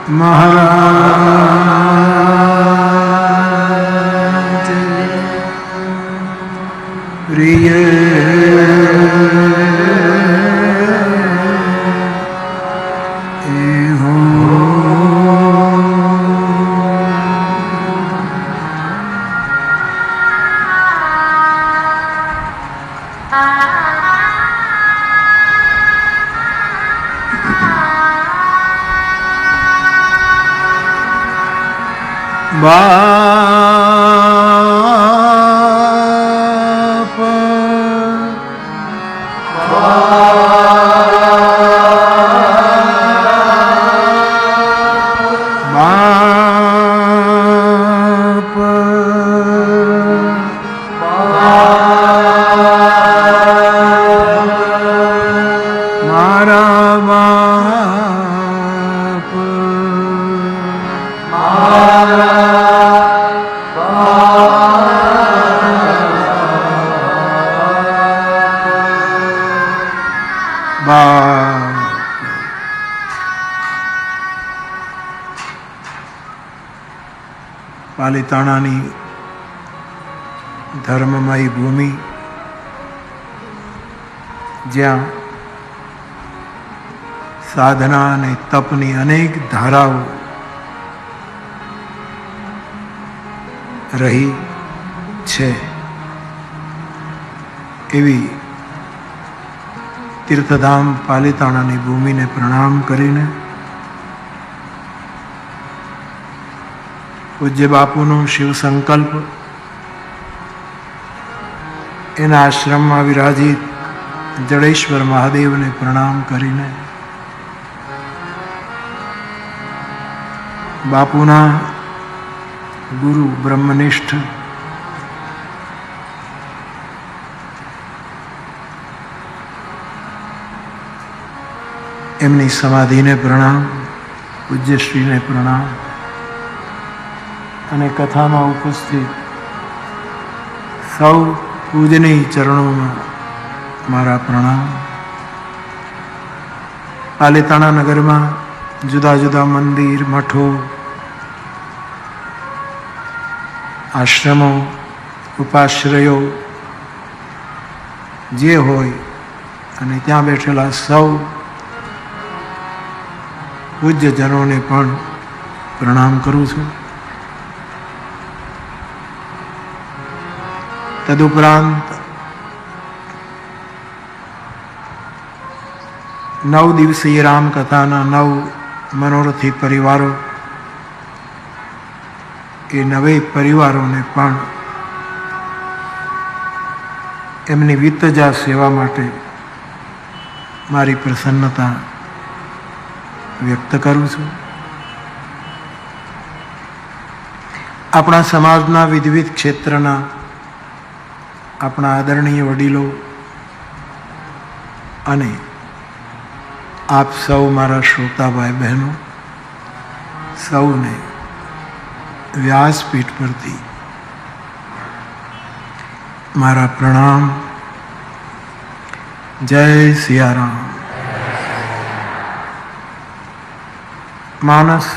મહારાજ પ્રિય બાપ બાપ મારા બાપ પાલિતાણાની ધર્મમય ભૂમિ, જ્યાં સાધના અને તપની અનેક ધારાઓ રહી છે, એવી તીર્થધામ પાલિતાણાની ભૂમિને પ્રણામ કરીને પૂજ્ય બાપુનો શિવ સંકલ્પ, એના આશ્રમમાં વિરાજિત જડેશ્વર મહાદેવને પ્રણામ કરીને બાપુના ગુરુ બ્રહ્મનિષ્ઠ એમની સમાધિને પ્રણામ, પૂજ્યશ્રીને પ્રણામ અને કથામાં ઉપસ્થિત સૌ પૂજનીય ચરણોમાં મારા પ્રણામ. પાલિતાણા નગરમાં જુદા જુદા મંદિર, મઠો, આશ્રમો, ઉપાશ્રયો જે હોય, અને ત્યાં બેઠેલા સૌ પૂજ્યજનોને પણ પ્રણામ કરું છું. તદુપરાંત 9 દિવસીય રામકથાના 9 મનોરથી પરિવારો, એ 9 પરિવારોને પણ એમની વિતજા સેવા માટે મારી પ્રસન્નતા વ્યક્ત કરું છું. આપણા સમાજના વિવિધ ક્ષેત્રના આપણા આદરણીય વડીલો અને આપ સૌ મારા શ્રોતા ભાઈ બહેનો, સૌને વ્યાસપીઠ પરથી મારા પ્રણામ. જય સિયારામ. માનસ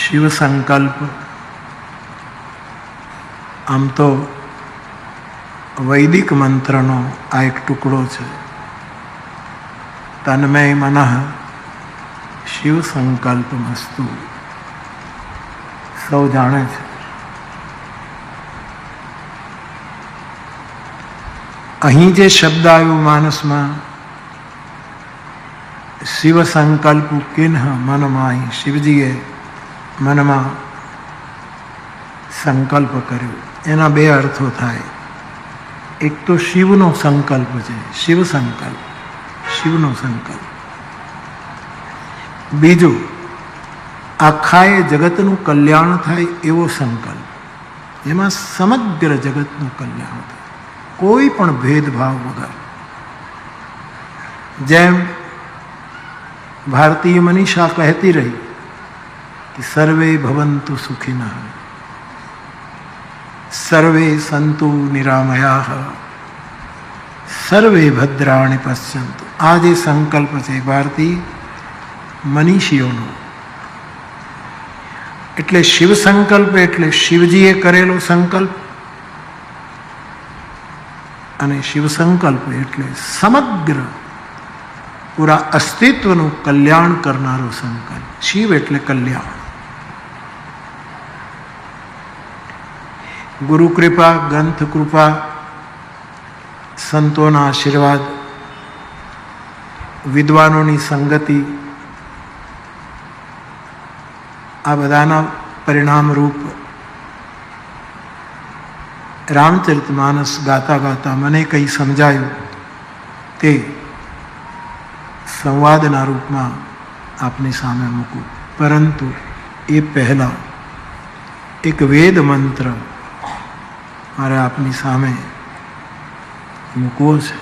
શિવ સંકલ્પ આમ તો વૈદિક મંત્રનો આ એક ટુકડો છે. તન્મય મનઃ શિવ સંકલ્પમસ્તુ, સૌ જાણે છે. અહીં જે શબ્દ આવ્યો માનસમાં, શિવ સંકલ્પ કિન્હ મનમાય, શિવજીએ મનમાં સંકલ્પ કર્યો. એના 2 અર્થો થાય. એક તો શિવનો સંકલ્પ છે, શિવ સંકલ્પ, શિવનો સંકલ્પ. બીજું, આખાએ જગતનું કલ્યાણ થાય એવો સંકલ્પ, જેમાં સમગ્ર જગતનું કલ્યાણ થાય, કોઈ પણ ભેદભાવ વગર. જેમ ભારતીય મનીષા કહેતી રહી કે સર્વે ભવંતુ સુખિનઃ, સર્વે સંતુ નિરામયા, સર્વે ભદ્રાણિ પશ્યંતુ. આ જે સંકલ્પ છે ભારતીય મનીષીઓનો, એટલે શિવ સંકલ્પ એટલે શિવજીએ કરેલો સંકલ્પ, અને શિવ સંકલ્પ એટલે સમગ્ર પૂરા અસ્તિત્વનું કલ્યાણ કરનારો સંકલ્પ. શિવ એટલે કલ્યાણ. ગુરુ કૃપા, ગ્રંથ કૃપા, સંતોના આશીર્વાદ, વિદ્વાનોની સંગતિ, આ બધાના પરિણામરૂપ રામચરિતમાનસ ગાતા ગાતા મને કંઈ સમજાયું તે સંવાદના રૂપમાં આપની સામે મૂકું. પરંતુ એ પહેલાં એક વેદ મંત્ર મારે આપની સામે મૂકવો છે.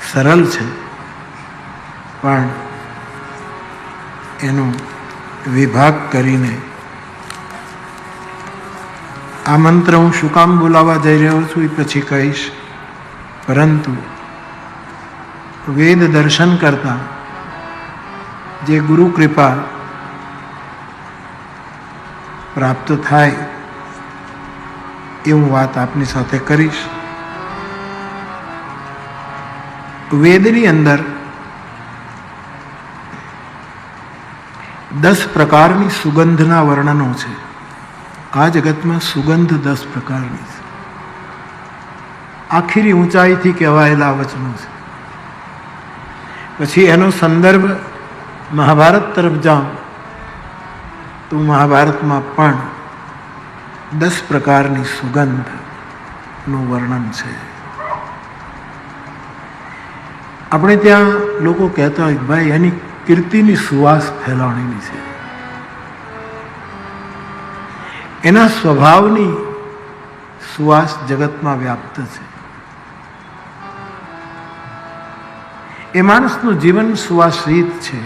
સરળ છે, પણ એનો વિભાગ કરીને આ મંત્ર હું શું કામ બોલાવવા જઈ રહ્યો છું એ પછી કહીશ. પરંતુ વેદ દર્શન કરતા જે ગુરુ કૃપા પ્રાપ્ત થાય એ હું વાત આપની સાથે કરીશ. વેદની અંદર 10 પ્રકારની સુગંધના વર્ણનો છે. આ જગતમાં સુગંધ 10 પ્રકારની છે. આખરી ઊંચાઈથી કહેવાયેલા વચનો છે. પછી એનો સંદર્ભ મહાભારત તરફ જાઉં તો મહાભારતમાં પણ 10 પ્રકારની સુગંધનું વર્ણન છે. આપણે ત્યાં લોકો કહેતા હોય ભાઈ એની કીર્તિની સુવાસ ફેલાણેલી છે, એના સ્વભાવની સુવાસ જગતમાં વ્યાપ્ત છે. એ માણસનું જીવન સુવાસિત છે.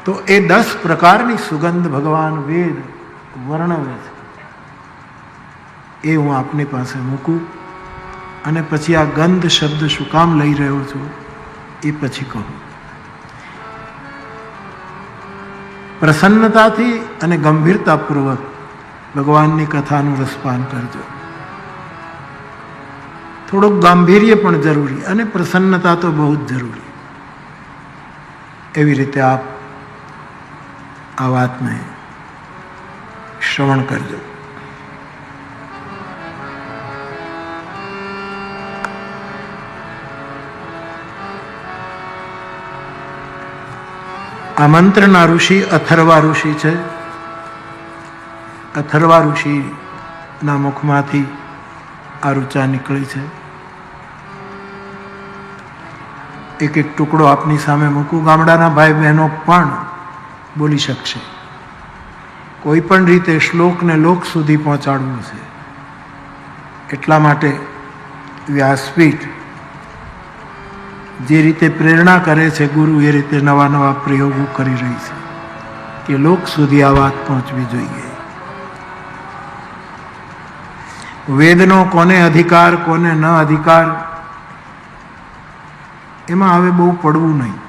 તો એ 10 પ્રકારની સુગંધ ભગવાન વેદ વર્ણવે છે. એ હું આપની પાસે મૂકું અને પછી આ ગંધ શબ્દ શું કામ લઈ રહ્યો છું એ પછી કહું. પ્રસન્નતાથી અને ગંભીરતાપૂર્વક ભગવાનની કથાનું રસપાન કરજો. થોડુંક ગાંભીર્ય પણ જરૂરી અને પ્રસન્નતા તો બહુ જ જરૂરી. એવી રીતે આપ આ વાતને શ્રવણ કરજો. આ મંત્રના ઋષિ અથર્વા ઋષિ છે. અથર્વા ઋષિના મુખમાંથી આ ઋચા નીકળી છે. એક એક ટુકડો આપની સામે મૂકું. ગામડાના ભાઈ બહેનો પણ બોલી શકશે. કોઈ પણ રીતે શ્લોકને લોક સુધી પહોંચાડવું છે. એટલા માટે વ્યાસપીઠ જે રીતે પ્રેરણા કરે છે ગુરુ, એ રીતે નવા નવા પ્રયોગો કરી રહી છે કે લોક સુધી આ વાત પહોંચવી જોઈએ. વેદનો કોને અધિકાર કોને ન અધિકાર એમાં હવે બહુ પડવું નહીં.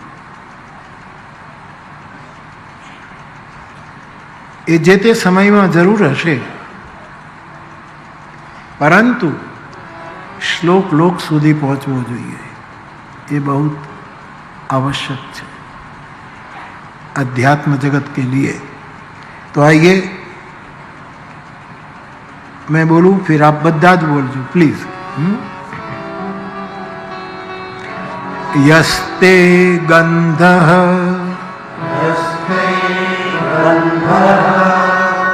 એ જે તે સમયમાં જરૂર હશે, પરંતુ શ્લોક લોક સુધી પહોંચવો જોઈએ. ये बहुत आवश्यक है अध्यात्म जगत के लिए. तो आइए मैं बोलूं फिर आप बद्दा ज बोलजो प्लीज. यस्ते गंधः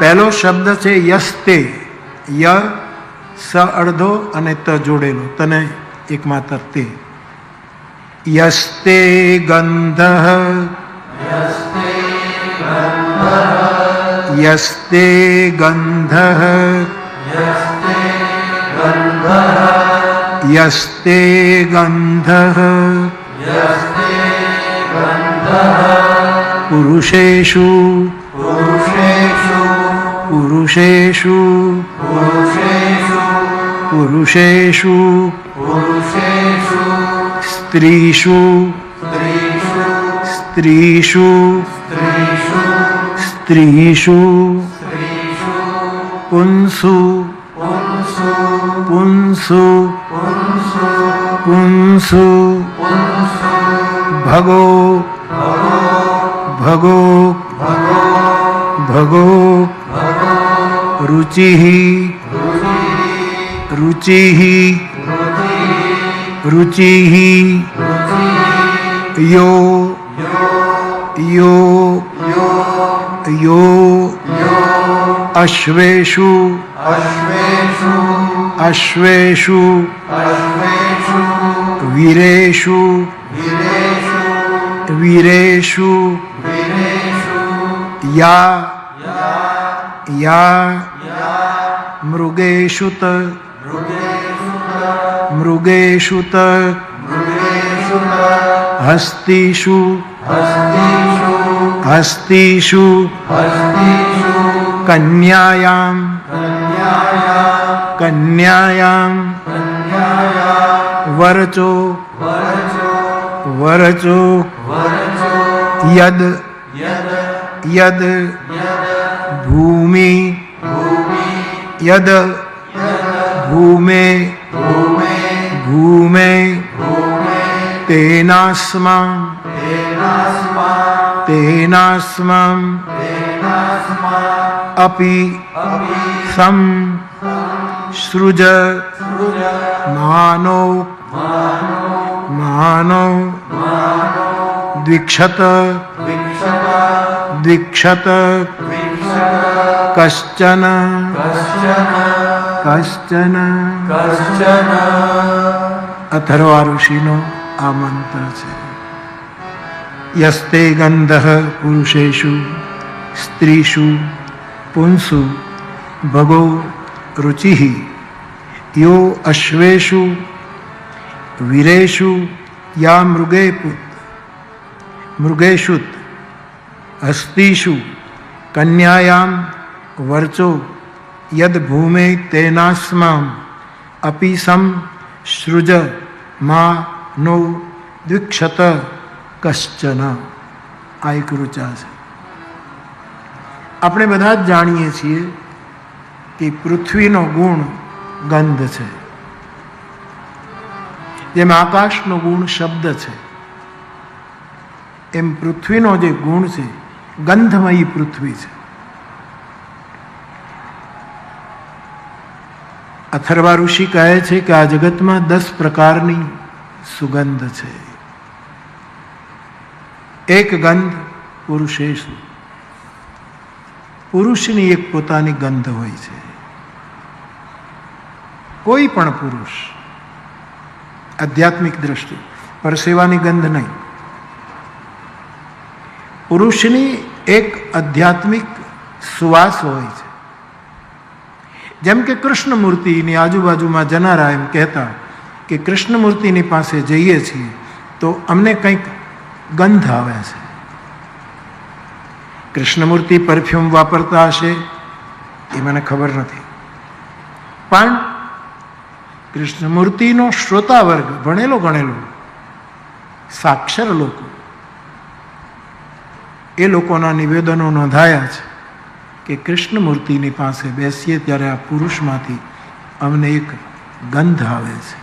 पहलो शब्द છે યસ્તે. ય સ અડધો અને ત જોડેલો, તને એક માત્ર તે. यस्ते गंधः यस्ते गंधः यस्ते गंधः पुरुषेषु पुरुषेषु पुरुषेषु स्त्रीषु સ્ત્રીષુ સ્ત્રીષુ પુંસુ પુંસુ પુંસુ ભગો ભગો ભગો રુચિઃ રુચિઃ રુચિઃ યો યો યો અશ્વેષુ અશ્વેષુ વીરેષુ વીરેષુ યા યા મૃગેષુત મૃગેષુત હસ્તીષુ હસ્તીષુ કન્યાયામ કન્યાયામ વરચો વરચો યદ યદ ભૂમિ યદ ભૂમે ભૂમે તેનાસ્માં તેનાસ્માં અપિ સમ સૃજ માનો માનો દ્વિક્ષત દ્વિક્ષત કશ્ચન કશ્ચન અથર્વા ઋષિનો આ મંત્ર છે. યસ્તે ગંધઃ પુરુષેષુ સ્ત્રીષુ પુંસુ ભગો રુચિઃ યો અશ્વેષુ વીરેષુ યા મૃગેષુત હસ્તીષુ કન્યાયામ વર્ચો યદ ભૂમે તેનાસ્માં અપિ સમ સૃજ મા નો દ્વિક્ષત કશ્ચન. આ એક ઋચા છે. આપણે બધા જ જાણીએ છીએ કે પૃથ્વીનો ગુણ ગંધ છે, જેમ આકાશનો ગુણ શબ્દ છે, એમ પૃથ્વીનો જે ગુણ છે ગંધમયી પૃથ્વી છે. અથર્વા ઋષિ કહે છે કે આ જગતમાં 10 પ્રકારની સુગંધ છે. એક ગંધ પુરુષેષુ, પુરુષની એક પોતાની ગંધ હોય છે. કોઈ પણ પુરુષ આધ્યાત્મિક દ્રષ્ટિ પરસેવાની ગંધ નહીં, પુરુષની એક આધ્યાત્મિક સુવાસ હોય છે. જેમ કે કૃષ્ણમૂર્તિની આજુબાજુમાં જનારા એમ કહેતા કે કૃષ્ણમૂર્તિની પાસે જઈએ છીએ તો અમને કંઈક ગંધ આવે છે. કૃષ્ણમૂર્તિ પરફ્યુમ વાપરતા હશે એ મને ખબર નથી, પણ કૃષ્ણમૂર્તિનો શ્રોતા વર્ગ, ભણેલો ગણેલો સાક્ષર લોકો, એ લોકોના નિવેદનો નોંધાયા છે કે કૃષ્ણમૂર્તિની પાસે બેસીએ ત્યારે આ પુરુષમાંથી અમને એક ગંધ આવે છે.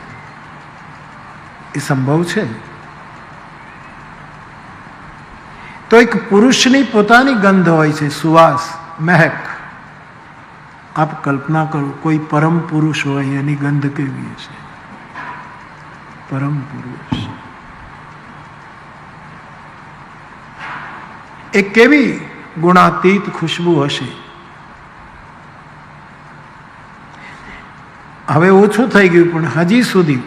એ સંભવ છે. તો એક પુરુષની પોતાની ગંધ હોય છે, સુવાસ, મહેક. આપ કલ્પના કરો કોઈ પરમ પુરુષ હોય એની ગંધ કેવી હશે? પરમ પુરુષ એ કેવી ગુણાતીત ખુશ્બુ હશે? હવે ઓછું થઈ ગયું, પણ હજી સુધી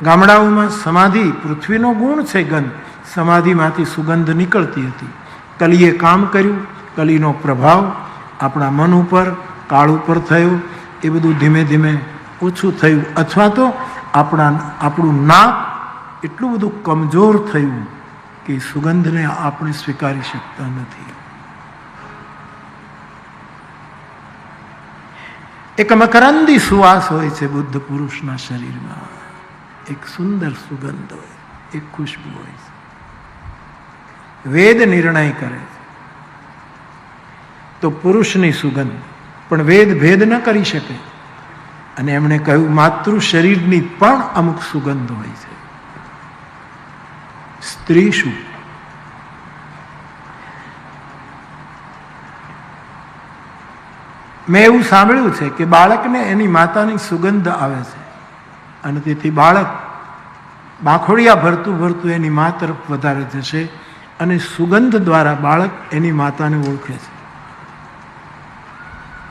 ગામડાઓમાં સમાધિ, પૃથ્વીનો ગુણ છે ગંધ, સમાધિમાંથી સુગંધ નીકળતી હતી. કલીએ કામ કર્યું, કલીનો પ્રભાવ આપણા મન ઉપર, કાળ ઉપર થયો. એ બધું ધીમે ધીમે ઓછું થયું, અથવા તો આપણું નાક એટલું બધું કમજોર થયું કે સુગંધને આપણે સ્વીકારી શકતા નથી. એક મકરંદી સુવાસ હોય છે બુદ્ધ પુરુષના શરીરમાં, એક સુંદર સુગંધ હોય, એક ખુશ્બુ હોય છે. વેદ નિર્ણય કરે છે. તો પુરુષની સુગંધ, પણ વેદ ભેદ ન કરી શકે. અને એમણે કહ્યું માતૃ શરીરની પણ અમુક સુગંધ હોય છે. સ્ત્રી શું? મેં એવું સાંભળ્યું છે કે બાળકને એની માતાની સુગંધ આવે છે અને તેથી બાળક બાંખોડિયા ભરતું ભરતું એની મા તરફ વધારે જશે અને સુગંધ દ્વારા બાળક એની માતાને ઓળખે છે.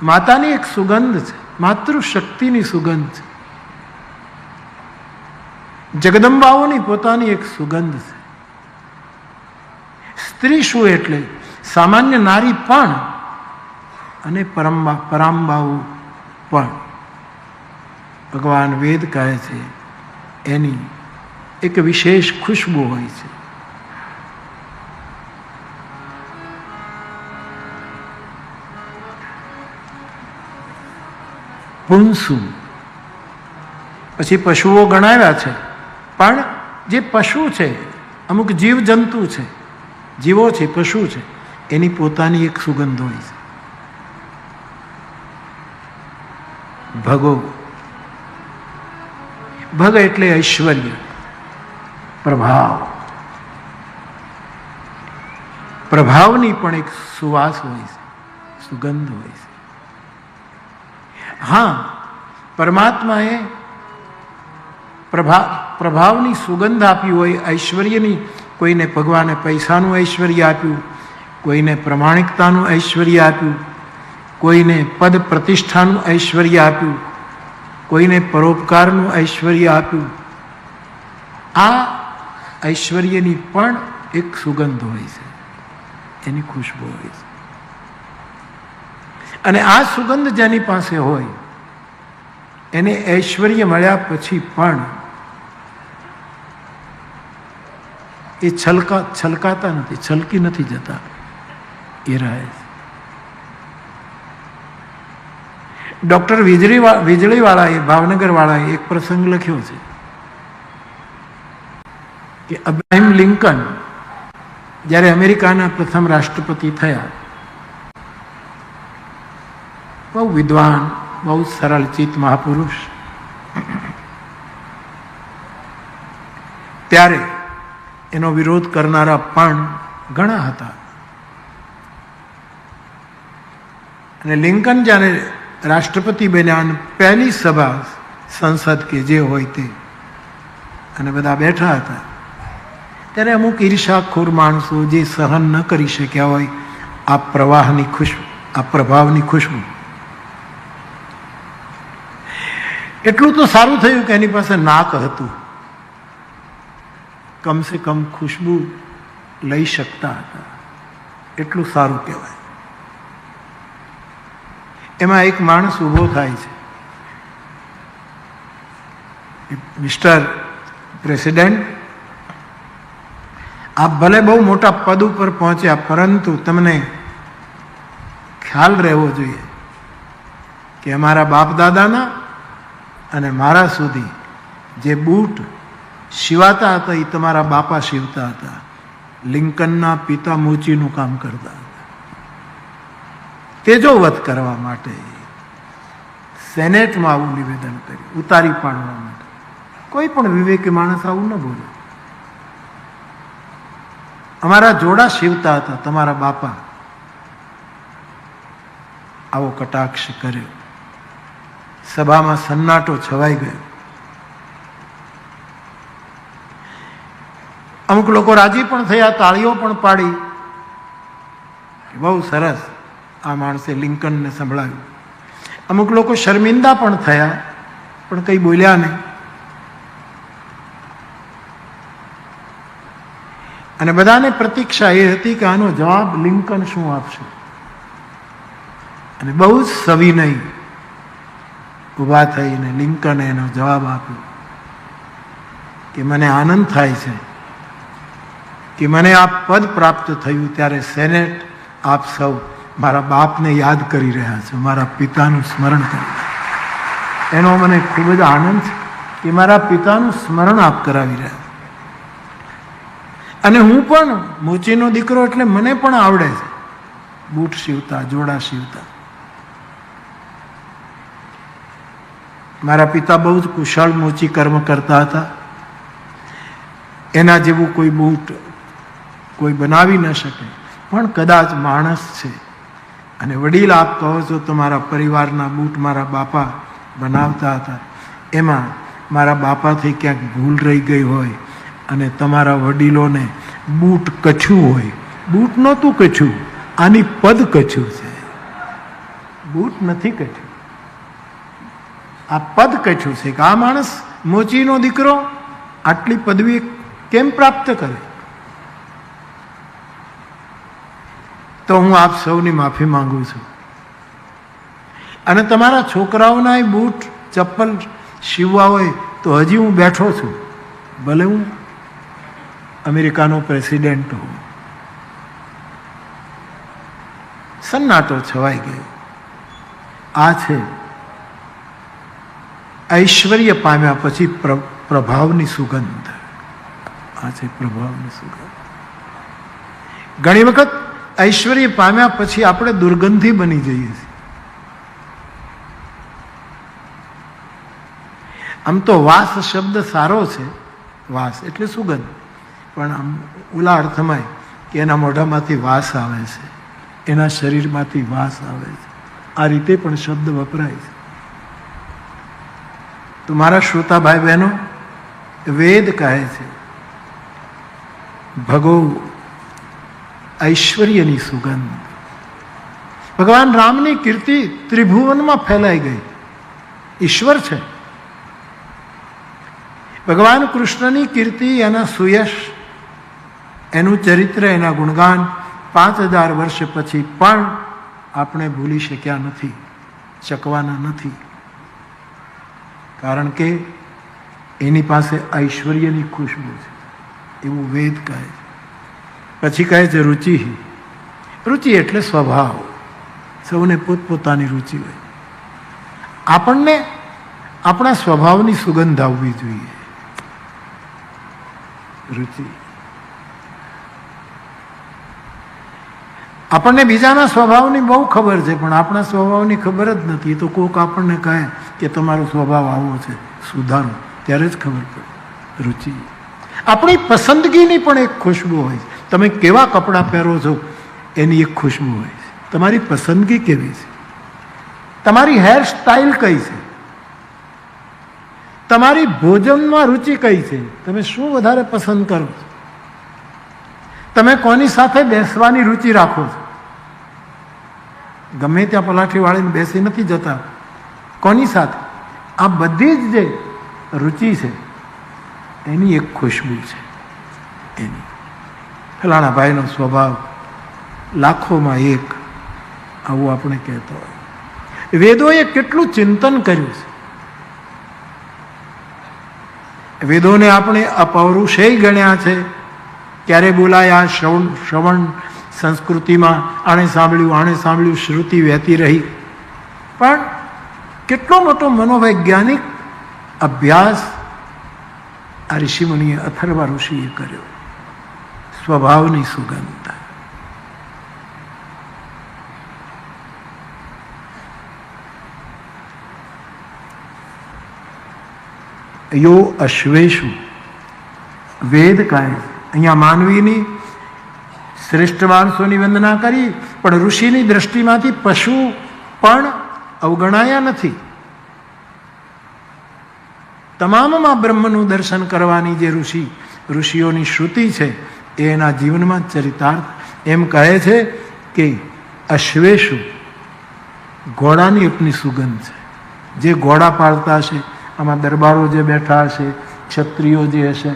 માતાની એક સુગંધ છે, માતૃ શક્તિની સુગંધ છે. જગદંબાઓની પોતાની એક સુગંધ છે. સ્ત્રી શું એટલે સામાન્ય નારી પણ અને પરાંબાઓ પણ. ભગવાન વેદ કહે છે એની એક વિશેષ ખુશ્બુ હોય છે. પુંસુ પછી પશુઓ ગણાવ્યા છે, પણ જે પશુ છે, અમુક જીવ જંતુ છે, જીવો છે, પશુ છે, એની પોતાની એક સુગંધ હોય છે. ભગો, ભગ એટલે ઐશ્વર્ય, પ્રભાવ. પ્રભાવની પણ એક સુવાસ હોય છે, સુગંધ હોય છે. હા, પરમાત્માએ પ્રભાવની સુગંધ આપી હોય, ઐશ્વર્યની. કોઈને ભગવાને પૈસાનું ઐશ્વર્ય આપ્યું, કોઈને પ્રમાણિકતાનું ઐશ્વર્ય આપ્યું, કોઈને પદ પ્રતિષ્ઠાનું ઐશ્વર્ય આપ્યું, કોઈને પરોપકારનું ઐશ્વર્ય આપ્યું. આ ઐશ્વર્યની પણ એક સુગંધ હોય છે, એની ખુશ્બુ હોય છે. અને આ સુગંધ જેની પાસે હોય એને ઐશ્વર્ય મળ્યા પછી પણ એ છલકાતા નથી, છલકી નથી જતા, એ રહે. ડોક્ટર વીજળીવાળાએ, ભાવનગરવાળાએ એક પ્રસંગ લખ્યો છે કે અબ્રાહમ લિંકન જ્યારે અમેરિકાના પ્રથમ રાષ્ટ્રપતિ થયા, બહુ વિદ્વાન, બહુ સરળ ચિત્ત મહાપુરુષ, ત્યારે એનો વિરોધ કરનારા પણ ઘણા હતા. અને લિંકન જ્યારે રાષ્ટ્રપતિ બન્યા અને પહેલી સભા સંસદ કે જે હોય તે, અને બધા બેઠા હતા, ત્યારે અમુક ઈર્ષાખોર માણસો જે સહન ન કરી શક્યા હોય આ પ્રવાહની ખુશ્બુ, આ પ્રભાવની ખુશ્બુ. એટલું તો સારું થયું કે એની પાસે નાક હતું, કમસે કમ ખુશ્બુ લઈ શકતા હતા, એટલું સારું કહેવાય. એમાં એક માણસ ઊભો થાય છે, મિસ્ટર પ્રેસિડેન્ટ, આપ ભલે બહુ મોટા પદ ઉપર પહોંચ્યા, પરંતુ તમને ખ્યાલ રહેવો જોઈએ કે અમારા બાપ દાદાના અને મારા સુધી જે બૂટ સીવાતા હતા એ તમારા બાપા સીવતા હતા. લિંકનના પિતા મોચીનું કામ કરતા હતા. તેજોવધ કરવા માટે સેનેટમાં આવું નિવેદન કર્યું, ઉતારી પાડવા માટે. કોઈ પણ વિવેકી માણસ આવું ન બોલે. અમારા જોડા સીવતા હતા તમારા બાપા. આવો કટાક્ષ કર્યો. સભામાં સન્નાટો છવાઈ ગયો. અમુક લોકો રાજી પણ થયા, તાળીઓ પણ પાડી, બહુ સરસ આ માણસે લિંકનને સંભળાવ્યું. અમુક લોકો શર્મિંદા પણ થયા, પણ કંઈ બોલ્યા નહીં. અને બધાને પ્રતીક્ષા એ હતી કે આનો જવાબ લિંકન શું આપશે. અને બહુ જ સવિનય ઊભા થઈને લિંકને એનો જવાબ આપ્યો કે મને આનંદ થાય છે કે મને આ પદ પ્રાપ્ત થયું ત્યારે સેનેટ આપ સૌ મારા બાપને યાદ કરી રહ્યા છો, મારા પિતાનું સ્મરણ કરી. એનો મને ખૂબ જ આનંદ છે કે મારા પિતાનું સ્મરણ આપ કરાવી રહ્યા. અને હું પણ મોચીનો દીકરો એટલે મને પણ આવડે છે બૂટ સીવતા, જોડા સીવતા. મારા પિતા બહુ જ કુશળ મોચી કર્મ કરતા હતા. એના જેવું કોઈ બૂટ કોઈ બનાવી ન શકે. પણ કદાચ માણસ છે અને વડીલ આપ કહો છો તો મારા પરિવારના બૂટ મારા બાપા બનાવતા હતા. એમાં મારા બાપાથી ક્યાંક ભૂલ રહી ગઈ હોય અને તમારા વડીલોને બૂટ કચ્છું હોય. બૂટ નહોતું કચ્છું, આની પદ કચ્છું છે, બૂટ નથી કચ્છું. આ પદ કચ્છું છે કે આ માણસ મોચીનો દીકરો આટલી પદવી કેમ પ્રાપ્ત કરે. તો હું આપ સૌની માફી માંગુ છું. અને તમારા છોકરાઓના બૂટ ચપ્પલ સીવવા હોય તો હજી હું બેઠો છું, ભલે હું અમેરિકાનો પ્રેસિડેન્ટ હોઉં. સન્નાટો છવાઈ ગયો. આ છે ઐશ્વર્ય પામ્યા પછી પ્રભાવની સુગંધ. આ છે પ્રભાવની સુગંધ. ઘણી વખત ઐશ્વર્ય પામ્યા પછી આપણે દુર્ગંધી બની જઈએ છીએ. આમ તો વાસ શબ્દ સારો છે, વાસ એટલે સુગંધ, પણ આમ ઓલા અર્થમાં કે એના મોઢામાંથી વાસ આવે છે, એના શરીરમાંથી વાસ આવે છે, આ રીતે પણ શબ્દ વપરાય છે. તો મારા શ્રોતા ભાઈ બહેનો, વેદ કહે છે ભગો ઐશ્વર્યની સુગંધ. ભગવાન રામની કીર્તિ ત્રિભુવનમાં ફેલાઈ ગઈ. ઈશ્વર છે. ભગવાન કૃષ્ણની કીર્તિ, એના સુયશ, એનું ચરિત્ર, એના ગુણગાન 5000 વર્ષ પછી પણ આપણે ભૂલી શક્યા નથી, શકવાના નથી. કારણ કે એની પાસે ઐશ્વર્યની ખુશ્બુ છે, એવું વેદ કહે છે. પછી કહે છે રુચિ. રુચિ એટલે સ્વભાવ. સૌને પોતપોતાની રુચિ હોય. આપણને આપણા સ્વભાવની સુગંધ આવવી જોઈએ. રુચિ. આપણને બીજાના સ્વભાવની બહુ ખબર છે, પણ આપણા સ્વભાવની ખબર જ નથી. તો કોક આપણને કહે કે તમારો સ્વભાવ આવો છે, સુધારો, ત્યારે જ ખબર પડે. રુચિ. આપણી પસંદગીની પણ એક ખુશ્બુ હોય છે. તમે કેવા કપડાં પહેરો છો એની એક ખુશ્બુ હોય છે. તમારી પસંદગી કેવી છે, તમારી હેર સ્ટાઇલ કઈ છે, તમારી ભોજનમાં રુચિ કઈ છે, તમે શું વધારે પસંદ કરો છો, તમે કોની સાથે બેસવાની રુચિ રાખો છો. ગમે ત્યાં પલાઠી વાળીને બેસી નથી જતા, કોની સાથે. આ બધી જ જે રુચિ છે એની એક ખુશ્બુ છે. એની ફલાણા ભાઈનો સ્વભાવ લાખોમાં એક, આવું આપણે કહેતો હોય. વેદોએ કેટલું ચિંતન કર્યું છે. વેદોને આપણે અપૌરુષેય ગણ્યા છે. ક્યારે બોલાયા શ્રવણ સંસ્કૃતિમાં, આણે સાંભળ્યું, શ્રુતિ વહેતી રહી. પણ કેટલો મોટો મનોવૈજ્ઞાનિક અભ્યાસ આ ઋષિમુનિએ, અથર્વ ઋષિએ કર્યો. સ્વભાવની સુગંધ. યો અશ્વેશુ. વેદ કહે, અહીંયા માનવીની શ્રેષ્ઠ માણસોની વંદના કરી, પણ ઋષિની દ્રષ્ટિમાંથી પશુ પણ અવગણાયા નથી. તમામમાં બ્રહ્મનું દર્શન કરવાની જે ઋષિઓની શ્રુતિ છે એ એના જીવનમાં ચરિતાર્થ. એમ કહે છે કે અશ્વેશુ, ઘોડાની આપની સુગંધ છે. જે ઘોડા પાળતા હશે, આમાં દરબારો જે બેઠા હશે, ક્ષત્રિયો જે હશે,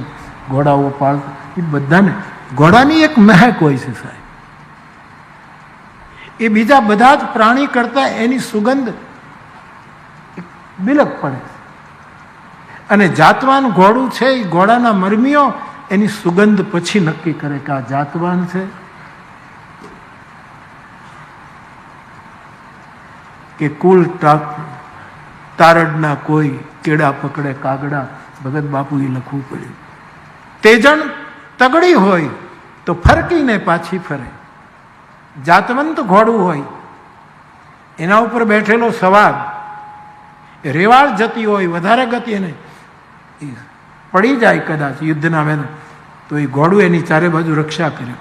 ઘોડાઓ પાળતા, એ બધાને ઘોડાની એક મહેક હોય છે સાહેબ. એ બીજા બધા જ પ્રાણી કરતા એની સુગંધ બિલક પડે છે. અને જાતવાન ઘોડું છે, એ ઘોડાના મરમીઓ એની સુગંધ પછી નક્કી કરે કે આ જાતવાન છે કે કુલ તારડના કોઈ કેળા પકડે કાગડા. ભગત બાપુએ લખવું પડ્યું. તેજણ તગડી હોય તો ફરકીને પાછી ફરે. જાતવંત ઘોડું હોય, એના ઉપર બેઠેલો સવાર રેવાળ જતી હોય, વધારે ગતિ, એને પડી જાય કદાચ યુદ્ધના મેદાન, તો એ ઘોડું એની ચારે બાજુ રક્ષા કરે.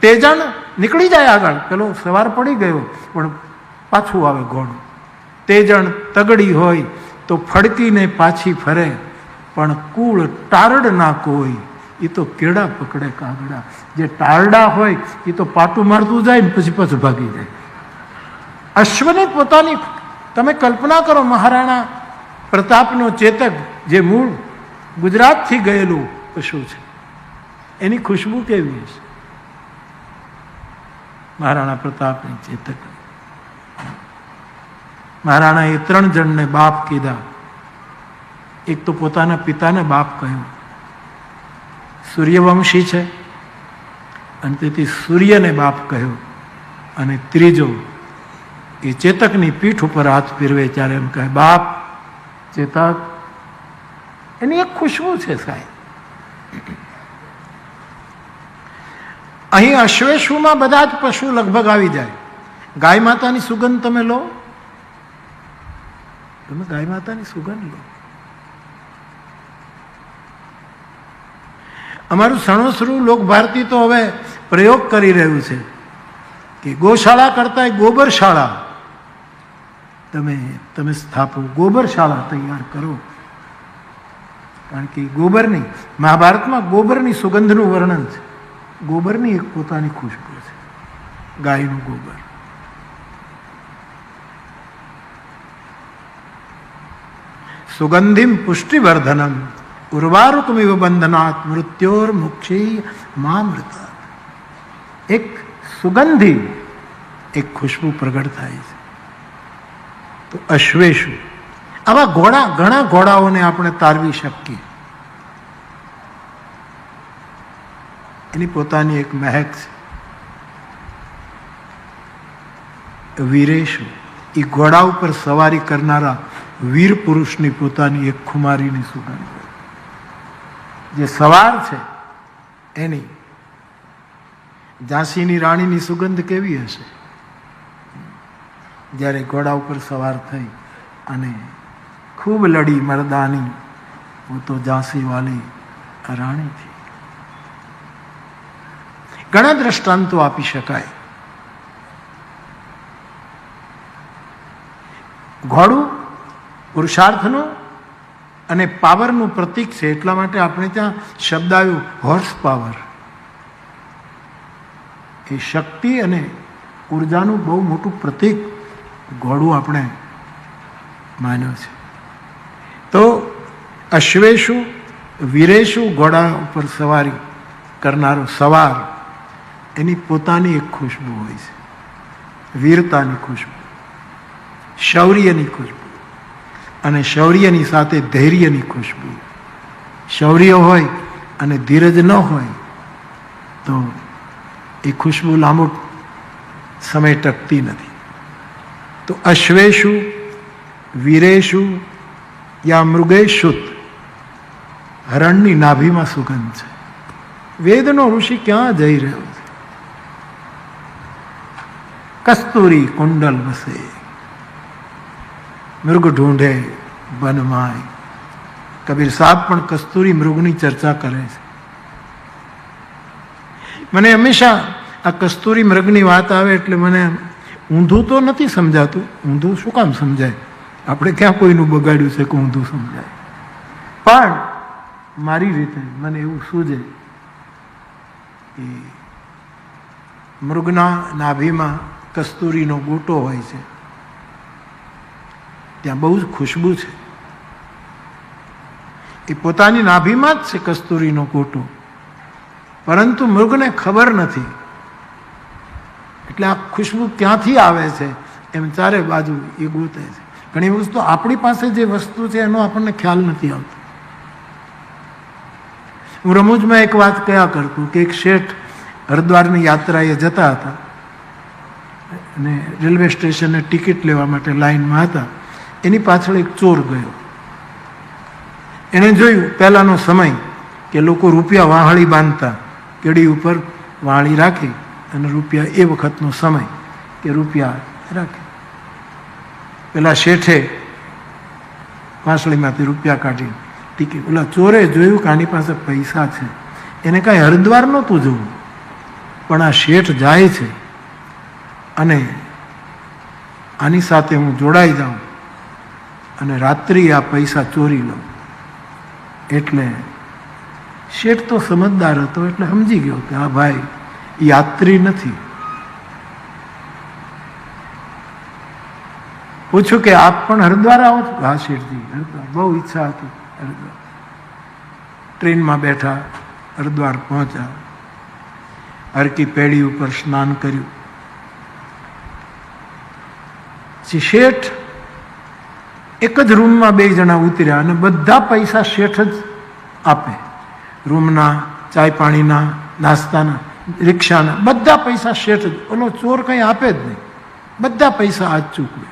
તેજણ નીકળી જાય આગળ, પેલો સવાર પડી ગયો પણ પાછું આવે ઘોડું. તેજણ તગડી હોય તો ફડકીને પાછી ફરે, પણ કુળ ટારડ ના કોઈ, એ તો કેળા પકડે કાગડા. જે ટારડા હોય એ તો પાટું મારતું જાય ને પછી પાછું ભાગી જાય. અશ્વની પોતાની, તમે કલ્પના કરો, મહારાણા પ્રતાપનો ચેતક જે મૂળ ગુજરાતથી ગયેલું પશુ છે, એની ખુશ્બુ કેવી હશે? મહારાણા પ્રતાપની ચેતક. મહારાણાએ 3 જણને બાપ કીધા. એક તો પોતાના પિતાને બાપ કહ્યું, સૂર્યવંશી છે અને તેથી સૂર્યને બાપ કહ્યો. અને ત્રીજો, એ ચેતકની પીઠ ઉપર હાથ ફેરવે ત્યારે એમ કહે, બાપ ચેતક. એની એક ખુશ્બુ છે સાહેબ. અહીં અશ્વેશુમાં બધા જ પશુ લગભગ આવી જાય. ગાય માતાની સુગંધ તમે લો, તમે ગાય માતાની સુગંધ લો. અમારું સણોસરું લોકભારતી તો હવે પ્રયોગ કરી રહ્યું છે કે ગોશાળા કરતા ગોબરશાળા તમે સ્થાપો, ગોબરશાળા તૈયાર કરો. કારણ કે ગોબરની, મહાભારતમાં ગોબરની સુગંધનું વર્ણન છે. ગોબરની એક પોતાની ખુશ્બુ છે, ગાયનું ગોબર. સુગંધિમ પુષ્ટિવર્ધનમ ઉર્વારુકમિવ બંધનાત મૃત્યોર મુક્ષી મામૃતા. એક સુગંધી, એક ખુશ્બુ પ્રગટ થાય છે. તો અશ્વેશુ, આવા ઘોડા, ઘણા ઘોડાઓને આપણે તારવી શકીએ. એની પોતાની એક મહેક છે. વીરેશુ, એ ઘોડા ઉપર સવારી કરનારા વીર પુરુષની પોતાની એક ખુમારીની સુગંધ. જે સવાર છે એની, ઝાંસીની રાણીની સુગંધ કેવી હશે જ્યારે ઘોડા ઉપર સવાર થઈ અને ખૂબ લડી મર્દાની, वो तो ઝાંસી વાલી રાણી थी. ઘણા દ્રષ્ટાંતો આપી શકાય. ઘોડું પુરુષાર્થનું અને પાવરનું પ્રતીક છે, એટલા માટે આપણે ત્યાં શબ્દ આવ્યો હોર્સ પાવર. એ શક્તિ અને ઉર્જાનું બહુ મોટું પ્રતીક ઘોડું આપણે માન્યો છે. તો અશ્વેશુ વીરેશુ, ઘોડા ઉપર સવારી કરનારો સવાર, એની પોતાની એક ખુશ્બુ હોય છે. વીરતાની ખુશ્બુ, શૌર્યની ખુશ્બુ, અને શૌર્યની સાથે ધૈર્યની ખુશ્બુ. શૌર્ય હોય અને ધીરજ ન હોય તો એ ખુશ્બુ લાંબો સમય ટકતી નથી. તો અશ્વેશુ વીરેશુ યા મૃગેશુત, હરણની નાભીમાં સુગંધ છે. વેદનો ઋષિ ક્યાં જઈ રહ્યો છે? કસ્તુરી કુંડલ વસે, મૃગ ઢૂંઢે વનમાય. કબીર સાહેબ પણ કસ્તુરી મૃગની ચર્ચા કરે છે. મને હંમેશા આ કસ્તુરી મૃગની વાત આવે એટલે મને ઊંધું તો નથી સમજાતું. ઊંધું શું કામ સમજાય? આપણે ક્યાં કોઈનું બગાડ્યું છે કે ઊંધું સમજાય? પણ મારી રીતે મને એવું સૂઝે કે મૃગના નાભીમાં કસ્તુરીનો ગોટો હોય છે, ત્યાં બહુ જ ખુશ્બુ છે. એ પોતાની નાભીમાં જ છે કસ્તુરીનો ગોટો, પરંતુ મૃગને ખબર નથી. એટલે આ ખુશ્બુ ક્યાંથી આવે છે એમ ચારે બાજુ એ ગોતે છે. ઘણી વસ્તુ આપણી પાસે જે વસ્તુ છે એનો આપણને ખ્યાલ નથી આવતો. હું રમૂજમાં એક વાત કયા કરતું કે એક શેઠ હરિદ્વારની યાત્રાએ જતા હતા અને રેલવે સ્ટેશને ટિકિટ લેવા માટે લાઈનમાં હતા. એની પાછળ એક ચોર ગયો. એણે જોયું પહેલાનો સમય, કે લોકો રૂપિયા વાહળી બાંધતા, કેડી ઉપર વાહળી રાખી અને રૂપિયા, એ વખતનો સમય કે રૂપિયા રાખે. પેલા શેઠે વાંસળીમાંથી રૂપિયા કાઢી ટીકી, પેલા ચોરે જોયું કે આની પાસે પૈસા છે. એને કાંઈ હરિદ્વાર નહોતું જોવું, પણ આ શેઠ જાય છે અને આની સાથે હું જોડાઈ જાઉં અને રાત્રિ આ પૈસા ચોરી લઉં. એટલે શેઠ તો સમજદાર હતો, એટલે સમજી ગયો કે આ ભાઈ યાત્રી નથી. પૂછ્યું કે આપ પણ હરિદ્વાર આવો છો? હા શેઠજી, હરિદ્વાર બહુ ઈચ્છા હતી. હરિદ્વાર ટ્રેનમાં બેઠા, હરિદ્વાર પહોંચ્યા, હરકી પેઢી ઉપર સ્નાન કર્યું. શેઠ એક જ રૂમમાં 2 જણા ઉતર્યા અને બધા પૈસા શેઠ જ આપે. રૂમના, ચાય પાણીના, નાસ્તાના, રિક્ષાના, બધા પૈસા શેઠ જ. ઓલો ચોર કંઈ આપે જ નહીં, બધા પૈસા આજ ચૂકવે.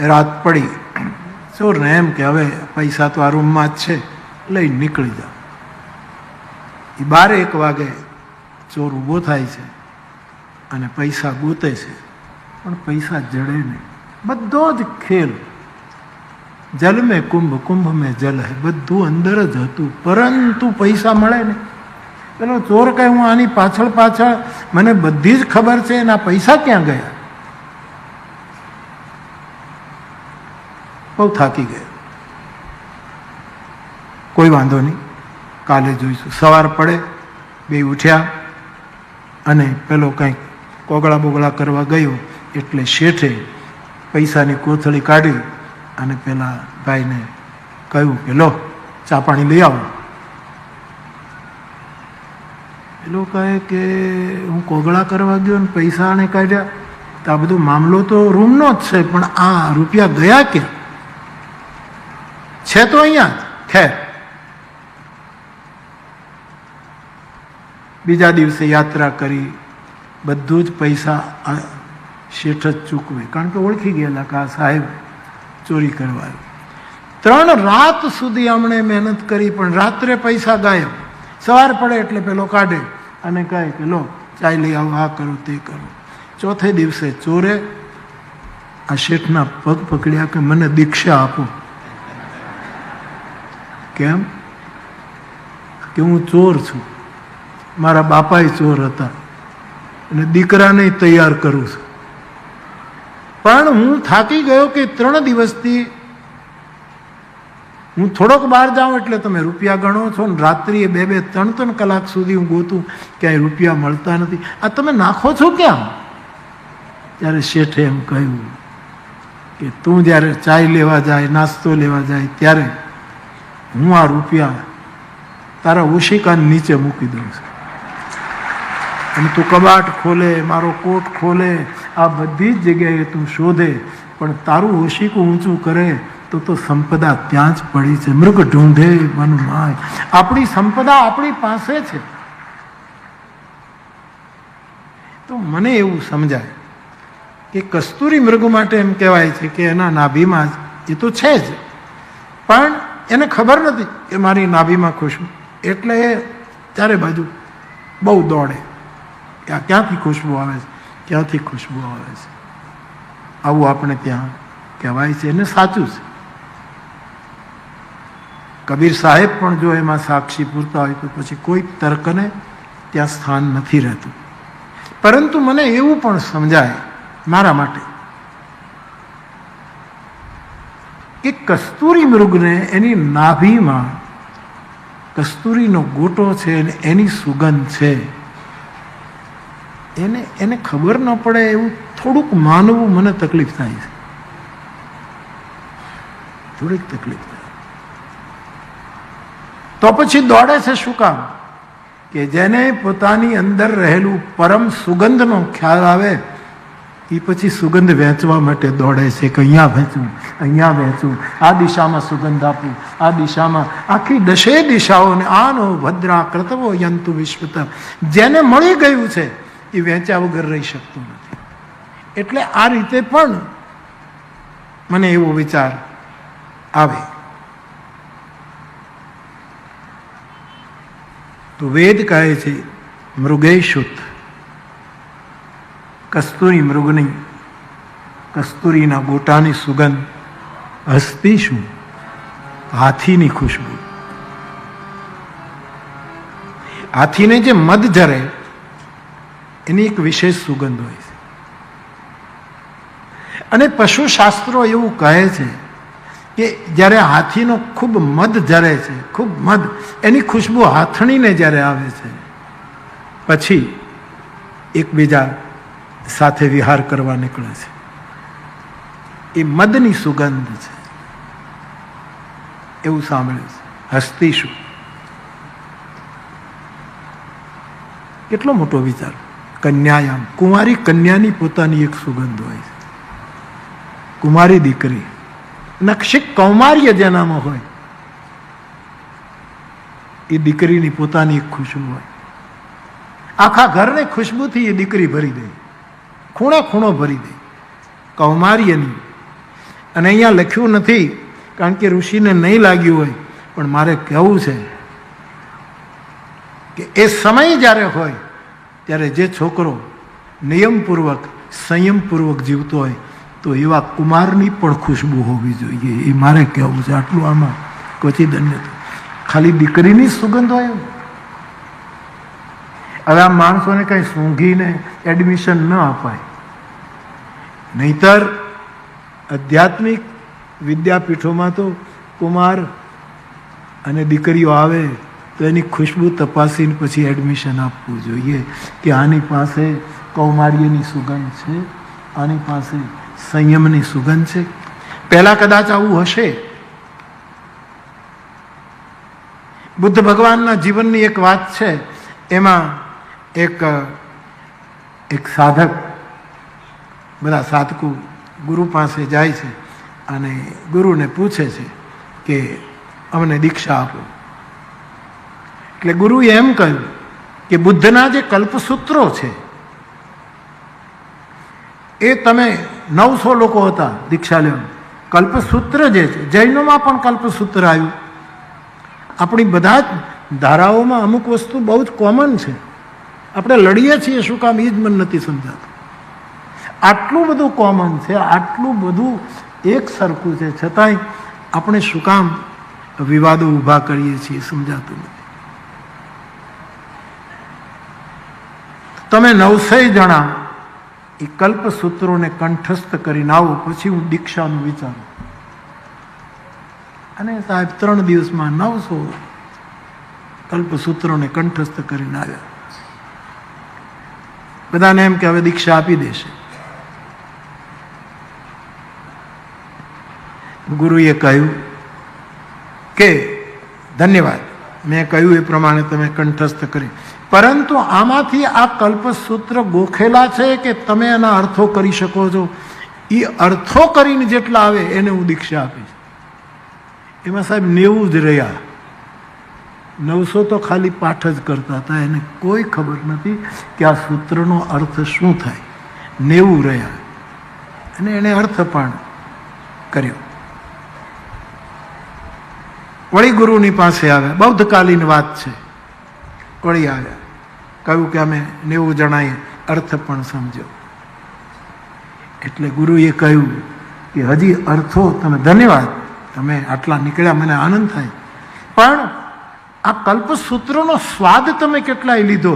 રાત પડી, ચોરને એમ કે હવે પૈસા તો આ રૂમમાં જ છે, લઈને નીકળી જાઓ. એ 12-1 વાગે ચોર ઊભો થાય છે અને પૈસા ગોતે છે, પણ પૈસા જડે નહીં. બધો જ ખેલ, જલ મેં કુંભ, કુંભ મેં જલ હે, બધું અંદર જ હતું, પરંતુ પૈસા મળે ને. પેલો ચોર કહે હું આની પાછળ પાછળ, મને બધી જ ખબર છે, એના પૈસા ક્યાં ગયા? બહુ થાકી ગયા. કોઈ વાંધો નહીં, કાલે જોઈશું. સવાર પડે, 2 ઉઠ્યા અને પેલો કંઈક કોગળા બોગળા કરવા ગયો એટલે શેઠે પૈસાની કોથળી કાઢી અને પેલા ભાઈને કહ્યું કે લો ચા પાણી લઈ આવો. પેલો કહે કે હું કોગળા કરવા ગયો ને પૈસા આણે કાઢ્યા, તો આ બધો મામલો તો રૂમનો જ છે, પણ આ રૂપિયા ગયા ક્યાં? છે તો અહીંયા જ. ખેર, બીજા દિવસે યાત્રા કરી, બધું જ પૈસા શેઠ જ ચૂકવે, કારણ કે ઓળખી ગયેલા કે આ સાહેબ ચોરી કરવા આવ્યો. 3 રાત સુધી આમણે મહેનત કરી, પણ રાત્રે પૈસા ગાયબ. સવાર પડે એટલે પેલો કાઢે અને કહે કે લો ચાય લઈ આવો, આ કરો તે કરો. ચોથે દિવસે ચોરે આ શેઠના પગ પકડ્યા કે મને દીક્ષા આપો. કેમ? કે હું ચોર છું, મારા બાપાએ ચોર હતા અને દીકરાને તૈયાર કરું છું, પણ હું થાકી ગયો કે 3 દિવસથી હું થોડોક બહાર જાઉં એટલે તમે રૂપિયા ગણો છો ને રાત્રિએ 2-3 કલાક સુધી હું ગોતું, ક્યાંય રૂપિયા મળતા નથી, આ તમે નાખો છો ક્યાં? ત્યારે શેઠે એમ કહ્યું કે તું જ્યારે ચાય લેવા જાય, નાસ્તો લેવા જાય, ત્યારે હું આ રૂપિયા તારા ઓશિકાની નીચે મૂકી દઉં છું અને તું કબાટ ખોલે, મારો કોટ ખોલે, આ બધી જ જગ્યાએ તું શોધે, પણ તારું ઓશિકું ઊંચું કરે તો સંપદા ત્યાં જ પડી છે. મૃગ ઢૂંઢે મન માય, આપણી સંપદા આપણી પાસે છે. તો મને એવું સમજાય કે કસ્તુરી મૃગ માટે એમ કહેવાય છે કે એના નાભીમાં જ એ તો છે જ, પણ એને ખબર નથી કે મારી નાભીમાં ખુશ્બુ, એટલે એ ચારે બાજુ બહુ દોડે કે આ ક્યાંથી ખુશ્બુ આવે છે, ક્યાંથી ખુશ્બુ આવે છે. આવું આપણે ત્યાં કહેવાય છે, એને સાચું છે. કબીર સાહેબ પણ જો એમાં સાક્ષી પૂરતા હોય તો પછી કોઈ તર્કને ત્યાં સ્થાન નથી રહેતું. પરંતુ મને એવું પણ સમજાય મારા માટે કે કસ્તુરી મૃગને એની નાભીમાં કસ્તુરીનો ગોટો છે અને એની સુગંધ છે, એને ખબર ન પડે એવું થોડુંક માનવું મને તકલીફ થાય છે, થોડીક તકલીફ થાય. તો પછી દોડે છે શું કામ? કે જેને પોતાની અંદર રહેલું પરમ સુગંધનો ખ્યાલ આવે એ પછી સુગંધ વહેંચવા માટે દોડે છે કે અહીંયા વહેંચું, અહીંયા વહેંચું, આ દિશામાં સુગંધ આપું, આ દિશામાં, આખી 10 દિશાઓને આનો ભદ્રા કર્તવો યંતુ વિશ્વત. જેને મળી ગયું છે એ વહેંચ્યા વગર રહી શકતું નથી. એટલે આ રીતે પણ મને એવો વિચાર આવે તો વેદ કહે છે મૃગેશુત, કસ્તુરી મૃગની, કસ્તુરીના ગોટાની સુગંધ, હસ્તી શું, હાથીની ખુશ્બુ. હાથીને જે મધ જરે એની એક વિશેષ સુગંધ હોય છે. અને પશુશાસ્ત્રો એવું કહે છે કે જ્યારે હાથીનો ખૂબ મધ જરે છે, ખૂબ મધ, એની ખુશ્બુ હાથણીને જ્યારે આવે છે, પછી એકબીજા સાથે વિહાર કરવા નીકળે છે. એ મધની સુગંધ છે એવું સાંભળ્યું છે. હસ્તી શું, કેટલો મોટો વિચાર. કન્યાયામ, કુંવારી કન્યાની પોતાની એક સુગંધ હોય છે. કુમારી દીકરી, નક્ષિક કૌમાર્ય જેનામાં હોય, એ દીકરીની પોતાની એક ખુશ્બુ હોય. આખા ઘરને ખુશ્બુથી એ દીકરી ભરી દે, ખૂણે ખૂણો ભરી દે, કૌમાર્યની. અને અહીંયા લખ્યું નથી કારણ કે ઋષિને નહીં લાગ્યું હોય, પણ મારે કહેવું છે કે એ સમય જ્યારે હોય ત્યારે જે છોકરો નિયમપૂર્વક સંયમપૂર્વક જીવતો હોય તો એવા કુમારની પણ ખુશ્બુ હોવી જોઈએ. એ મારે કહેવું છે. આટલું આમાં ક્વચિત અન્ય ખાલી દીકરીની સુગંધ હોય. હવે આ માણસોને કંઈ સૂંઘીને એડમિશન ન અપાય, નહીતર આધ્યાત્મિક વિદ્યાપીઠોમાં તો કુમાર અને દીકરીઓ આવે તો એની ખુશ્બુ તપાસીને પછી એડમિશન આપવું જોઈએ કે આની પાસે કૌમાર્યની સુગંધ છે, આની પાસે સંયમની સુગંધ છે. પહેલા કદાચ આવું હશે. બુદ્ધ ભગવાનના જીવનની એક વાત છે. એમાં એક સાધક, બધા સાધકો ગુરુ પાસે જાય છે અને ગુરુને પૂછે છે કે અમને દીક્ષા આપો. એટલે ગુરુએ એમ કહ્યું કે બુદ્ધના જે કલ્પસૂત્રો છે એ તમે 900 લોકો હતા દીક્ષા લેવા. કલ્પસૂત્ર જે છે, જૈનોમાં પણ કલ્પસૂત્ર આવ્યું. આપણી બધા જ ધારાઓમાં અમુક વસ્તુ બહુ જ કોમન છે. આપણે લડીએ છીએ શું કામ, એ જ મને નથી સમજાતું. આટલું બધું કોમન છે, આટલું બધું એક સરખું છે, છતાંય આપણે શું કામ વિવાદો ઊભા કરીએ છીએ સમજાતું નથી. તમે 900 જણા એ કલ્પસૂત્રોને કંઠસ્થ કરીને આવો, પછી હું દીક્ષાનું વિચારું. અને સાહેબ 3 દિવસમાં 900 કલ્પસૂત્રોને કંઠસ્થ કરીને આવ્યા. બધાને એમ કે હવે દીક્ષા આપી દેશે. ગુરુએ કહ્યું કે ધન્યવાદ, મેં કહ્યું એ પ્રમાણે તમે કંઠસ્થ કરી, પરંતુ આમાંથી આ કલ્પસૂત્ર ગોખેલા છે કે તમે એના અર્થો કરી શકો છો. એ અર્થો કરીને જેટલા આવે એને હું દીક્ષા આપીશ. એમાં સાહેબ 90 જ રહ્યા. 900 તો ખાલી પાઠ જ કરતા હતા, એને કોઈ ખબર નથી કે આ સૂત્રનો અર્થ શું થાય. 90 રહ્યા અને એને અર્થ પણ કર્યો. વળી ગુરુની પાસે આવ્યા, બૌદ્ધકાલીન વાત છે. વળી આવ્યા, કહ્યું કે અમે 90 જણાએ અર્થ પણ સમજો. એટલે ગુરુએ કહ્યું કે હજી અર્થો, તમે ધન્યવાદ, તમે આટલા નીકળ્યા, મને આનંદ થાય, પણ આ કલ્પસૂત્રોનો સ્વાદ તમે કેટલાય લીધો,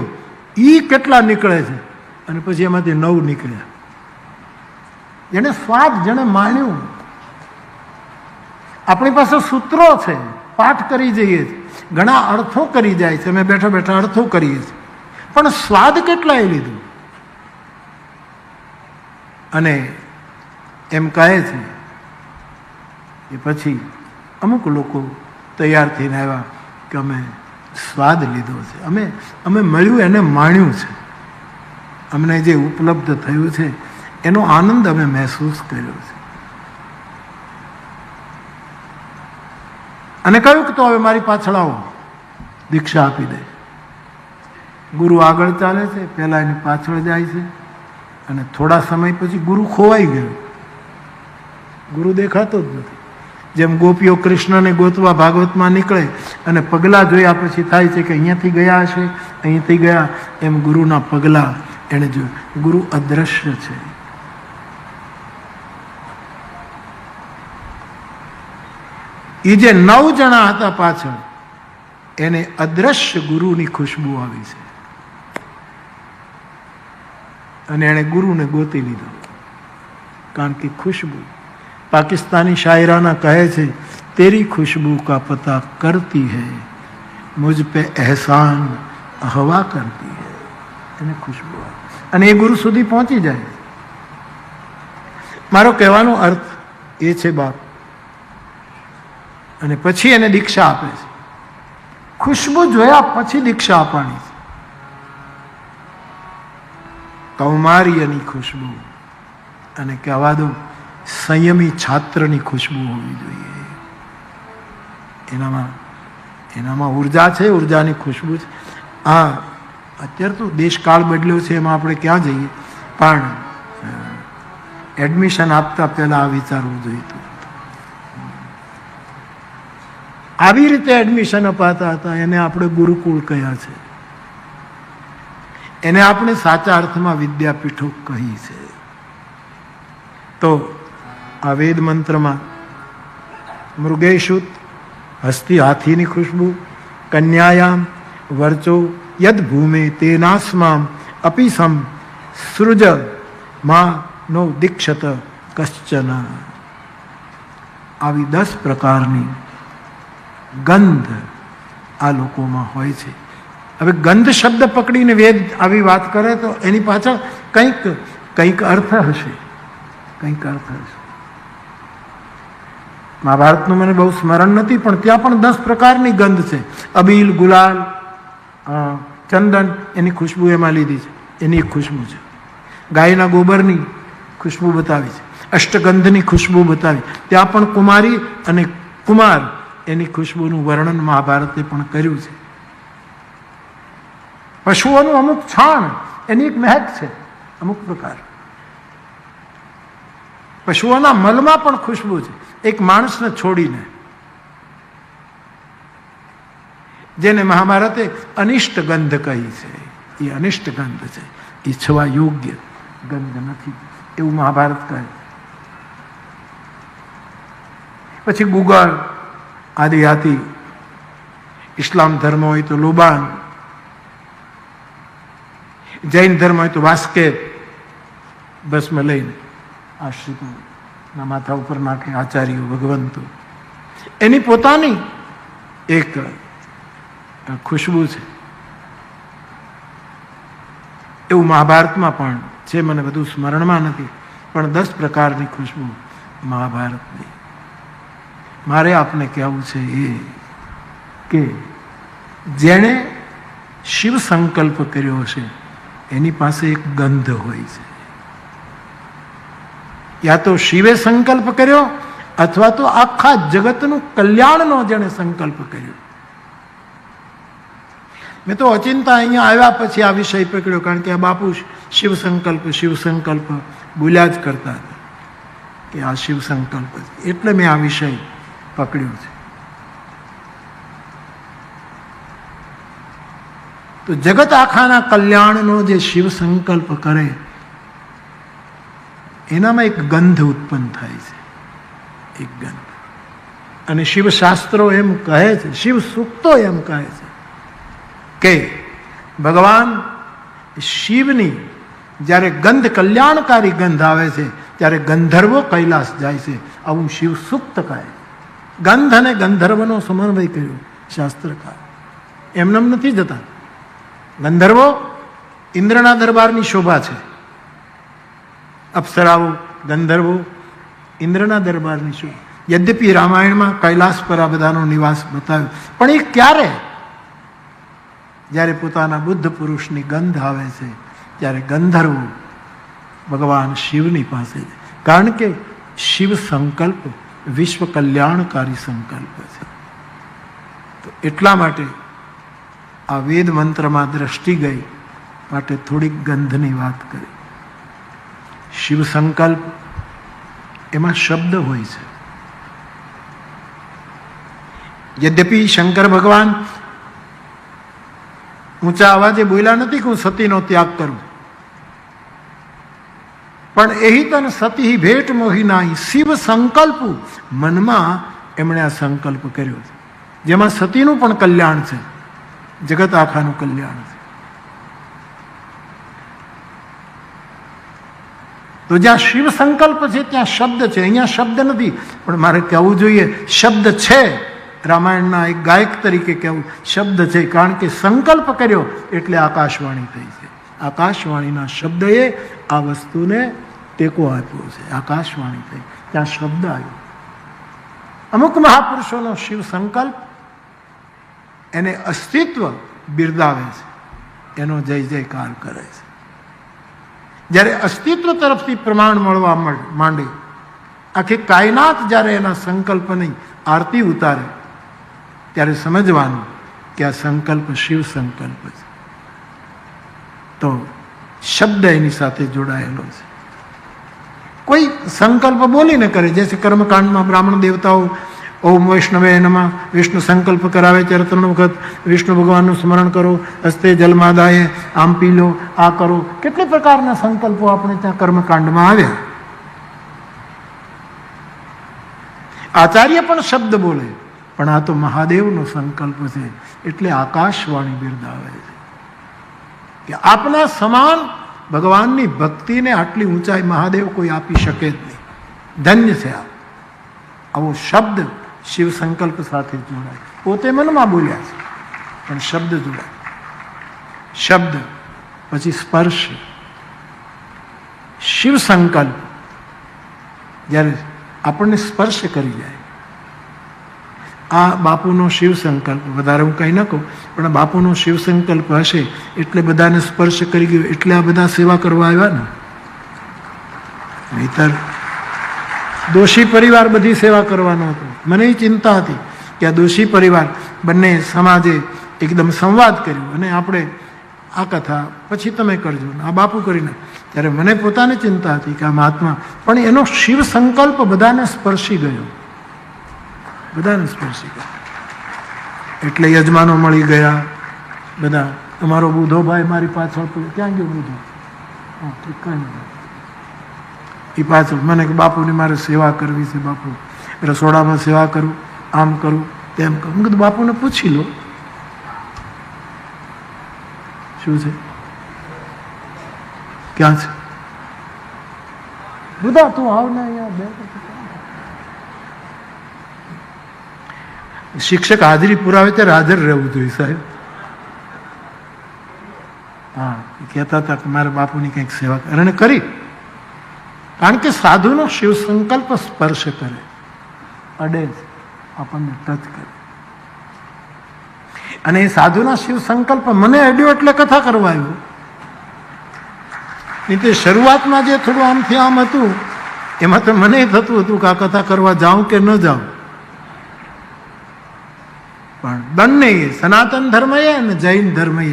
એ કેટલા નીકળે છે. અને પછી એમાંથી 9 નીકળ્યા. જેને સ્વાદ, જેને માણ્યું. આપણી પાસે સૂત્રો છે, પાઠ કરી જઈએ છીએ, ઘણા અર્થો કરી જાય છે, અમે બેઠા બેઠા અર્થો કરીએ છીએ, પણ સ્વાદ કેટલાય લીધું. અને એમ કહે છે કે પછી અમુક લોકો તૈયાર થઈને આવ્યા કે અમે સ્વાદ લીધો છે, અમે મળ્યું એને માણ્યું છે, અમને જે ઉપલબ્ધ થયું છે એનો આનંદ અમે મહેસૂસ કર્યો છે. અને કહ્યું કે તો હવે મારી પાછળ આવો, દીક્ષા આપી દે. ગુરુ આગળ ચાલે છે, પહેલા એની પાછળ જાય છે, અને થોડા સમય પછી ગુરુ ખોવાઈ ગયો. ગુરુ દેખાતો જ નથી. જેમ ગોપીઓ કૃષ્ણને ગોતવા ભાગવતમાં નીકળે અને પગલાં જોયા પછી થાય છે કે અહીંયાથી ગયા હશે, અહીંથી ગયા, એમ ગુરુના પગલાં એણે જોયું. ગુરુ અદ્રશ્ય છે. એ જે 9 જણા હતા પાછળ, એને અદ્રશ્ય ગુરુની ખુશ્બુ આવી છે અને એણે ગુરુને ગોતી લીધો. કારણ કે ખુશ્બુ, પાकिस्तानी शायराना કહે છે, તેરી ખુશ્બુ કા પતા કરતી હૈ, મુझ पे एहसान हवा करती है. એને ખુશ્બુ અને એ ગુરુ સુધી પહોંચી જાય. મારો કહેવાનો અર્થ એ છે બાપ, અને પછી એને દીક્ષા આપે છે. ખુશ્બુ જોયા પછી દીક્ષા આપવાની છે. કૌમાર્યની ખુશ્બુ, અને કહેવા દો સંયમી છાત્રની ખુશ્બુ હોવી જોઈએ. એનામાં ઉર્જા છે, ઉર્જાની ખુશ્બુ છે. હા, અત્યારે તો દેશકાળ બદલ્યો છે, એમાં આપણે ક્યાં જઈએ, પણ એડમિશન આપતા પહેલા આ વિચારવું જોઈતું. આવી રીતે એડમિશન અપાતા હતા, એને આપણે ગુરુકુળ કહ્યા છે. એને આપણે સાચા અર્થમાં વિદ્યાપીઠો કહી છે. તો આ વેદ મંત્રમાં મૃગેશુત હસ્તી હાથીની ખુશ્બુ, કન્યાયામ વર્ચો યદ ભૂમે તેનાસ્મામ અપિસમ સૃજ મા નો દીક્ષત કશ્ચન. આવી 10 પ્રકારની ગંધ આ લોકોમાં હોય છે. હવે ગંધ શબ્દ પકડીને વેદ આવી વાત કરે તો એની પાછળ કંઈક અર્થ હશે, કંઈક અર્થ હશે. મહાભારતનું મને બહુ સ્મરણ નથી, પણ ત્યાં પણ 10 પ્રકારની ગંધ છે. અબીલ, ગુલાલ, ચંદન, એની ખુશ્બુ એમાં લીધી છે. એની એક ખુશ્બુ છે. ગાયના ગોબરની ખુશ્બુ બતાવી છે. અષ્ટગંધની ખુશ્બુ બતાવી. ત્યાં પણ કુમારી અને કુમાર એની ખુશ્બુનું વર્ણન મહાભારતે પણ કર્યું છે. પશુઓનું અમુક છાણ, એની એક મહેક છે અમુક પ્રકાર. પશુઓના મલમાં પણ ખુશ્બુ છે, એક માણસને છોડીને, જેને મહાભારતે અનિષ્ટ ગંધ કહી છે. એ અનિષ્ટ ગંધ છે, ઈચ્છવા યોગ્ય ગંધ નથી, એવું મહાભારત કહે. પછી ગુગળ, આદિહાથી, ઇસ્લામ ધર્મ હોય તો લોબાન, જૈન ધર્મ હોય તો વાસ્કેત, ભસ્મ લઈને આશ્રિતોના માથા ઉપર નાખે આચાર્યો, ભગવંતો. એની પોતાની એક ખુશ્બુ છે. એવું મહાભારતમાં પણ છે, મને બધું સ્મરણમાં નથી, પણ 10 પ્રકારની ખુશ્બુ મહાભારતની. મારે આપને કહેવું છે એ કે જેણે શિવ સંકલ્પ કર્યો છે એની પાસે એક ગંધ હોય છે. યા તો શિવે સંકલ્પ કર્યો, અથવા તો આખા જગતનું કલ્યાણનો જેણે સંકલ્પ કર્યો. મેં તો અચિંતા અહીંયા આવ્યા પછી આ વિષય પકડ્યો, કારણ કે આ બાપુ શિવ સંકલ્પ બોલ્યા જ કરતા હતા કે આ શિવ સંકલ્પ છે, એટલે મેં આ વિષય પકડ્યો છે. તો જગત આખાના કલ્યાણનો જે શિવ સંકલ્પ કરે એનામાં એક ગંધ ઉત્પન્ન થાય છે, એક ગંધ. અને શિવ શાસ્ત્રો એમ કહે છે, શિવ સૂક્તો એમ કહે છે કે ભગવાન શિવની જ્યારે ગંધ, કલ્યાણકારી ગંધ આવે છે ત્યારે ગંધર્વો કૈલાસ જાય છે, આવું શિવ સૂક્ત કહે. ગંધ અને ગંધર્વનો સમન્વય કર્યો શાસ્ત્રકાર. એમનેમ નથી જતા. ગંધર્વો ઇન્દ્રના દરબારની શોભા છે, અપ્સરાઓ, ગંધર્વો ઇન્દ્રના દરબારની શોભા. યદ્યપિ રામાયણમાં કૈલાસ પર આ બધાનો નિવાસ બતાવ્યો, પણ એ ક્યારે? જ્યારે પોતાના બુદ્ધ પુરુષની ગંધ આવે છે ત્યારે ગંધર્વો ભગવાન શિવની પાસે છે. કારણ કે શિવ સંકલ્પ વિશ્વ કલ્યાણકારી સંકલ્પ છે. તો એટલા માટે આ વેદ મંત્રમાં દ્રષ્ટિ ગઈ માટે થોડીક ગંધની વાત કરી. શિવ સંકલ્પ એમાં શબ્દ હોય છે, યદ્યપિ શંકર ભગવાન ઊંચા અવાજે બોલ્યા નથી કે હું સતીનો ત્યાગ કરું, પણ એહી તન સતી ભેટ મોહી નાઈ શિવ સંકલ્પ, મનમાં એમણે આ સંકલ્પ કર્યો છે, જેમાં સતીનું પણ કલ્યાણ છે, જગત આખાનું કલ્યાણ છે. તો જ્યાં શિવ સંકલ્પ છે ત્યાં શબ્દ છે. અહીંયા શબ્દ નથી, પણ મારે કહેવું જોઈએ શબ્દ છે. રામાયણના એક ગાયક તરીકે કહેવું શબ્દ છે, કારણ કે સંકલ્પ કર્યો એટલે આકાશવાણી થઈ છે. આકાશવાણીના શબ્દએ આ વસ્તુને ટેકો આપ્યો છે. આકાશવાણી થઈ, ત્યાં શબ્દ આવ્યો. અમુક મહાપુરુષોનો શિવ સંકલ્પ એને અસ્તિત્વ બિરદાવે છે, એનો જય જયકાર કરે છે. જ્યારે અસ્તિત્વ તરફથી પ્રમાણ મળવા માંડે, આખી કાયનાત જ્યારે એના સંકલ્પની આરતી ઉતારે, ત્યારે સમજવાનું કે આ સંકલ્પ શિવ સંકલ્પ છે. તો શબ્દ એની સાથે જોડાયેલો છે. કોઈ સંકલ્પ બોલીને કરે, જૈસે કર્મકાંડમાં બ્રાહ્મણ દેવતાઓ ઓમ વૈષ્ણવે નમઃ વિષ્ણુ સંકલ્પ કરાવે ત્યારે 3 વખત વિષ્ણુ ભગવાનનું સ્મરણ કરો, હસ્તે જલમાદાએ આમ પી લો, આ કરો. કેટલી પ્રકારના સંકલ્પો આપણે ત્યાં કર્મકાંડમાં આવ્યા. આચાર્ય પણ શબ્દ બોલે, પણ આ તો મહાદેવનો સંકલ્પ છે, એટલે આકાશવાણી બિરદાવે છે કે આપના સમાન ભગવાનની ભક્તિને આટલી ઊંચાઈ મહાદેવ કોઈ આપી શકે જ નહીં. ધન્ય છે આપ. આવો શબ્દ શિવ સંકલ્પ સાથે જોડાય. પોતે મનમાં બોલ્યા છે, પણ શબ્દ જોડાય. શબ્દ પછી સ્પર્શ. શિવ સંકલ્પ જ્યારે આપણને સ્પર્શ કરી જાય, આ બાપુનો શિવ સંકલ્પ, વધારે હું કંઈ ન કહું, પણ બાપુનો શિવ સંકલ્પ હશે એટલે બધાને સ્પર્શ કરી ગયો, એટલે આ બધા સેવા કરવા આવ્યા ને. નહીતર દોષી પરિવાર બધી સેવા કરવાનો હતો. મને ચિંતા હતી કે આ દોષી પરિવાર બંને સમાજે એકદમ સંવાદ કર્યો અને આપણે આ કથા પછી તમે કરજો, આ બાપુ કરીને. ત્યારે મને પોતાને ચિંતા હતી કે આ મહાત્મા, પણ એનો શિવ સંકલ્પ બધાને સ્પર્શી ગયો, બધાને સ્પર્શી ગયો. એટલે યજમાનો મળી ગયા બધા. અમારો બુધો ભાઈ મારી પાછળ, ક્યાં ગયો બુધો? હા ઠીક, કાંઈ નહીં. એ પાછળ મને કે બાપુની મારે સેવા કરવી છે, બાપુ રસોડામાં સેવા કરું, આમ કરું, તેમ કરું. હું કીધું બાપુને પૂછી લો શું છે, ક્યાં છે. બુધા તું આવ ને અહીંયા બે. શિક્ષક હાજરી પુરાવે ત્યારે હાજર રહેવું જોઈએ સાહેબ. હા, કહેતા હતા કે મારા બાપુની કંઈક સેવા અને કરી. કારણ કે સાધુનો શિવ સંકલ્પ સ્પર્શ કરે, અડે, આપણને ટચ કરે. અને એ સાધુના શિવ સંકલ્પ મને અડ્યો એટલે કથા કરવા આવ્યો. નહીં તો શરૂઆતમાં જે થોડું આમથી આમ હતું, એમાં તો મને થતું હતું કે આ કથા કરવા જાઉં કે ન જાઉં. પણ બંને સનાતન ધર્મએ અને જૈન ધર્મએ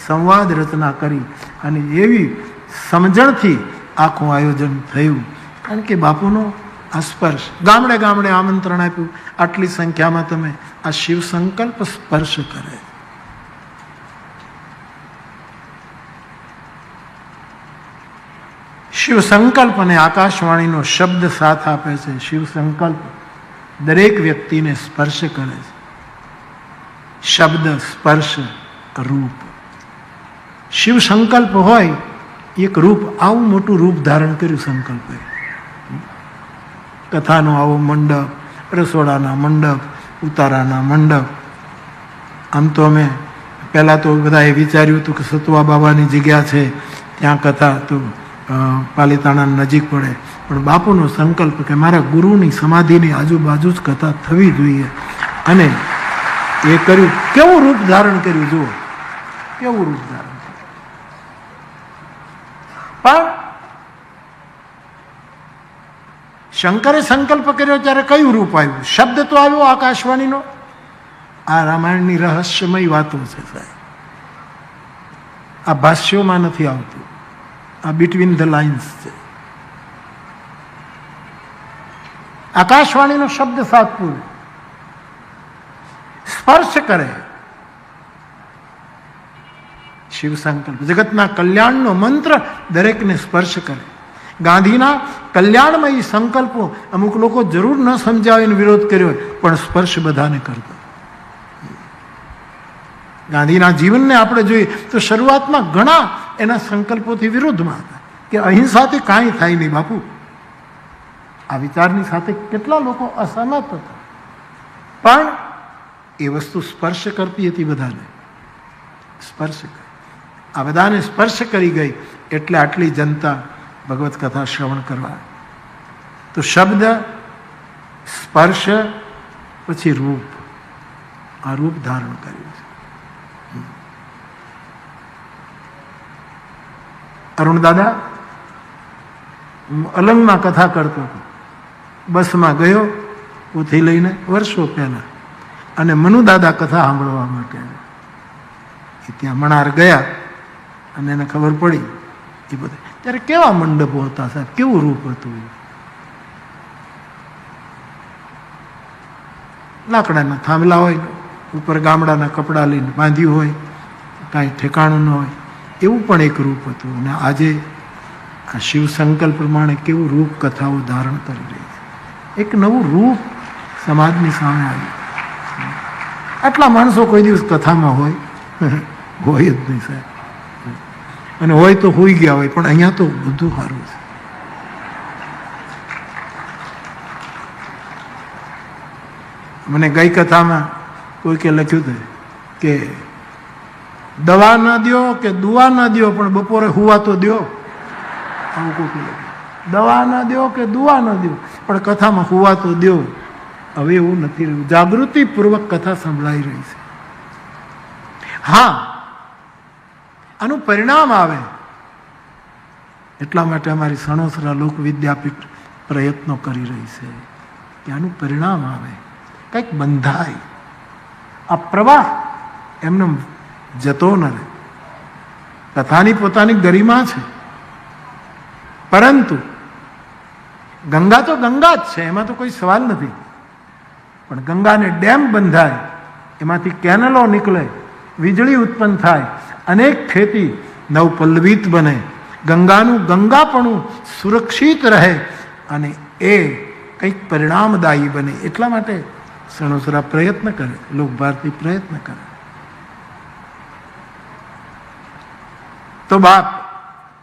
સંવાદ રચના કરી અને એવી સમજણથી આખું આયોજન થયું. કારણ કે બાપુનો આ સ્પર્શ, ગામડે ગામડે આમંત્રણ આપ્યું, આટલી સંખ્યામાં તમે આ શિવ સંકલ્પ સ્પર્શ કરે. શિવ સંકલ્પ અને આકાશવાણીનો શબ્દ સાથ આપે છે. શિવ સંકલ્પ દરેક વ્યક્તિને સ્પર્શ કરે છે. શબ્દ, સ્પર્શ, રૂપ. શિવ સંકલ્પ હોય એક રૂપ, આવું મોટું રૂપ ધારણ કર્યું સંકલ્પે. કથાનો આવો મંડપ, રસોડાના મંડપ, ઉતારાના મંડપ. આમ તો અમે પહેલાં તો બધાએ વિચાર્યું હતું કે સતુવા બાબાની જગ્યા છે ત્યાં કથા તો પાલીતાણા નજીક પડે, પણ બાપુનો સંકલ્પ કે મારા ગુરુની સમાધિની આજુબાજુ જ કથા થવી જોઈએ, અને એ કર્યું. કેવું રૂપ ધારણ કર્યું જુઓ, કેવું રૂપ ધારણ કર્યું. પણ શંકરે સંકલ્પ કર્યો ત્યારે કયું રૂપ આવ્યું? શબ્દ તો આવ્યો આકાશવાણીનો. આ રામાયણની રહસ્યમય વાતો છે સાહેબ. આ ભાષ્યોમાં નથી આવતું, આ બિટવીન ધ લાઇન્સ છે. આકાશવાણીનો શબ્દ સાતપુર, સ્પર્શ કરે. શિવ સંકલ્પ જગતના કલ્યાણનો મંત્ર દરેકને સ્પર્શ કરે. ગાંધીના કલ્યાણમય સંકલ્પો અમુક લોકો જરૂર ન સમજાવીને વિરોધ કર્યો પણ સ્પર્શ બધાને કરતો. ગાંધીના જીવનને આપણે જોઈએ તો શરૂઆતમાં ઘણા એના સંકલ્પોથી વિરુદ્ધમાં હતા કે અહિંસાથી કાંઈ થાય નહીં બાપુ. આ વિચારની સાથે કેટલા લોકો અસહમત હતા, પણ એ વસ્તુ સ્પર્શ કરતી હતી બધાને. સ્પર્શ કરી, આ બધાને સ્પર્શ કરી ગઈ એટલે આટલી જનતા ભગવત કથા શ્રવણ કરવા. તો શબ્દ, સ્પર્શ, પછી રૂપ, આ રૂપ ધારણ કર્યું છે. અરુણ દાદા અલંગમાં કથા કરતો હતો. બસમાં ગયો પોથી લઈને વર્ષો પહેલા, અને મનુ દાદા કથા સાંભળવા માટે એ ત્યાં મણાર ગયા અને એને ખબર પડી એ બધે. ત્યારે કેવા મંડપો હતા સાહેબ, કેવું રૂપ હતું. લાકડાના થાંભલા હોય, ઉપર ગામડાના કપડાં લઈને બાંધ્યું હોય, કાંઈ ઠેકાણું ન હોય, એવું પણ એક રૂપ હતું. અને આજે આ શિવ સંકલ્પ પ્રમાણે કેવું રૂપ કથાઓ ધારણ કરી રહી છે. એક નવું રૂપ સમાજની સામે આવ્યું. આટલા માણસો કોઈ દિવસ કથામાં હોય જ નહીં સાહેબ, અને હોય તો હોઈ ગયા હોય, પણ અહીંયા તો બધું સારું છે. મને ગઈ કથામાં કોઈકે લખ્યું હતું કે દવા ના દો કે દુઆ ના દો પણ બપોરે હુવા તો દો. આવું કોઈ લખ્યું. દવા ના દો કે દુઆ ના દો પણ કથામાં હુવા તો દો. હવે એવું નથી રહ્યું. જાગૃતિપૂર્વક કથા સંભળાઈ રહી છે. હા, આનું પરિણામ આવે એટલા માટે અમારી સણોસરા લોક વિદ્યાપીઠ પ્રયત્નો કરી રહી છે કે આનું પરિણામ આવે, કંઈક બંધાય. આ પ્રવાહ એમને જતો ન રહે. કથાની પોતાની ગરિમા છે, પરંતુ ગંગા તો ગંગા જ છે, એમાં તો કોઈ સવાલ નથી. પણ ગંગાને ડેમ બંધાય, એમાંથી કેનલો નીકળે, વીજળી ઉત્પન્ન થાય, અનેક ખેતી નવપલ્લવિત બને, ગંગાનું ગંગાપણું સુરક્ષિત રહે અને એ કંઈક પરિણામદાયી બને. એટલા માટે સણોસરા પ્રયત્ન કરે, લોકભારતી પ્રયત્ન કરે. તો બાપ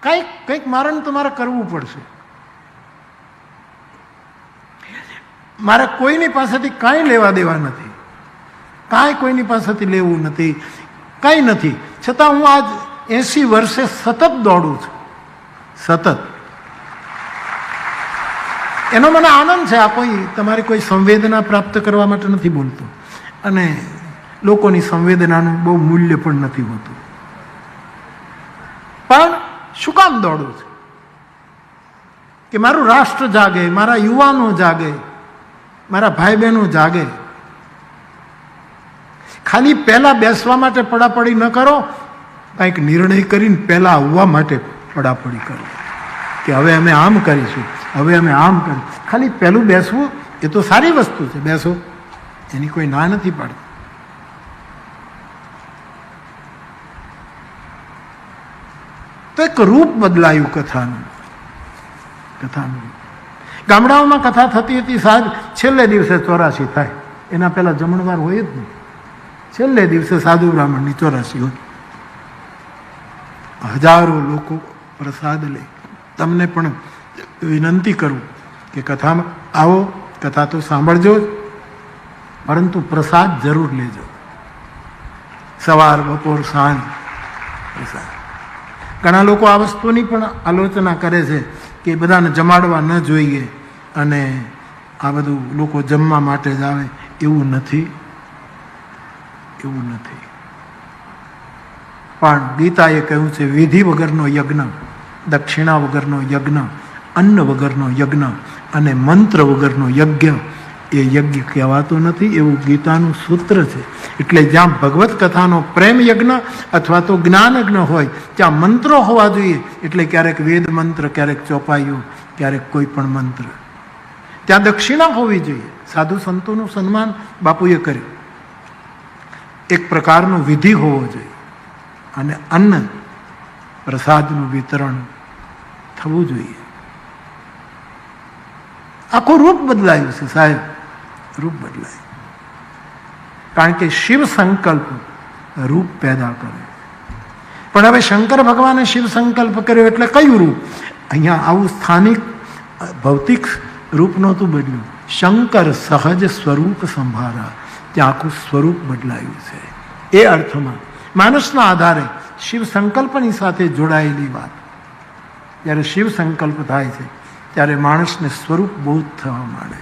કંઈક મારણ તમારે કરવું પડશે. મારે કોઈની પાસેથી કાંઈ લેવા દેવા નથી, કાંઈ કોઈની પાસેથી લેવું નથી, કાંઈ નથી. છતાં હું આજ 80 વર્ષે સતત દોડું છું, સતત. એનો મને આનંદ છે. આ કોઈ તમારી કોઈ સંવેદના પ્રાપ્ત કરવા માટે નથી બોલતો, અને લોકોની સંવેદનાનું બહુ મૂલ્ય પણ નથી હોતું. પણ શું કામ દોડું છું? કે મારું રાષ્ટ્ર જાગે, મારા યુવાનો જાગે, મારા ભાઈ બહેનો જાગે. ખાલી પહેલા બેસવા માટે પડાપડી ન કરો, કંઈક નિર્ણય કરીને પહેલા આવવા માટે પડાપડી કરો કે હવે અમે આમ કરીશું, હવે અમે આમ કરીશું. ખાલી પહેલું બેસવું એ તો સારી વસ્તુ છે, બેસો, એની કોઈ ના નથી પાડતી. તો એક રૂપ બદલાયું કથાનું. ગામડાઓમાં કથા થતી હતી સાહેબ, છેલ્લે દિવસે 84 થાય, એના પહેલા જમણવાર હોય જ નહીં. છેલ્લે દિવસે સાધુ બ્રાહ્મણની 84 હોય, હજારો લોકો પ્રસાદ લે. તમને પણ વિનંતી કરું કે કથામાં આવો, કથા તો સાંભળજો જ, પરંતુ પ્રસાદ જરૂર લેજો. સવાર, બપોર, સાંજ પ્રસાદ. ઘણા લોકો આ વસ્તુની પણ આલોચના કરે છે કે બધાને જમાડવા ન જોઈએ અને આ બધું લોકો જમવા માટે જ આવે. એવું નથી, એવું નથી. પણ ગીતાએ કહ્યું છે વિધિ વગરનો યજ્ઞ, દક્ષિણા વગરનો યજ્ઞ, અન્ન વગરનો યજ્ઞ અને મંત્ર વગરનો યજ્ઞ એ યજ્ઞ કહેવાતો નથી, એવું ગીતાનું સૂત્ર છે. એટલે જ્યાં ભગવત કથાનો પ્રેમ યજ્ઞ અથવા તો જ્ઞાન યજ્ઞ હોય ત્યાં મંત્રો હોવા જોઈએ. એટલે ક્યારેક વેદ મંત્ર, ક્યારેક ચોપાઈઓ, ક્યારેક કોઈ પણ મંત્ર. ત્યાં દક્ષિણા હોવી જોઈએ. સાધુ સંતોનું સન્માન બાપુએ કર્યું. એક પ્રકારનો વિધિ હોવો જોઈએ અને અન્ન પ્રસાદનું વિતરણ થવું જોઈએ. આખું રૂપ બદલાયું છે સાહેબ, રૂપ બદલાયું. કારણ કે શિવ સંકલ્પ રૂપ પેદા કરે. પણ હવે શંકર ભગવાને શિવ સંકલ્પ કર્યો એટલે કયું રૂપ? અહીંયા આવું સ્થાનિક ભૌતિક રૂપ નહોતું બદલ્યું. શંકર સહજ સ્વરૂપ સંભાળા, ત્યાં આખું સ્વરૂપ બદલાયું છે. એ અર્થમાં માનસના આધારે શિવ સંકલ્પની સાથે જોડાયેલી વાત. જ્યારે શિવ સંકલ્પ થાય છે ત્યારે માણસને સ્વરૂપ બોધ થવા માંડે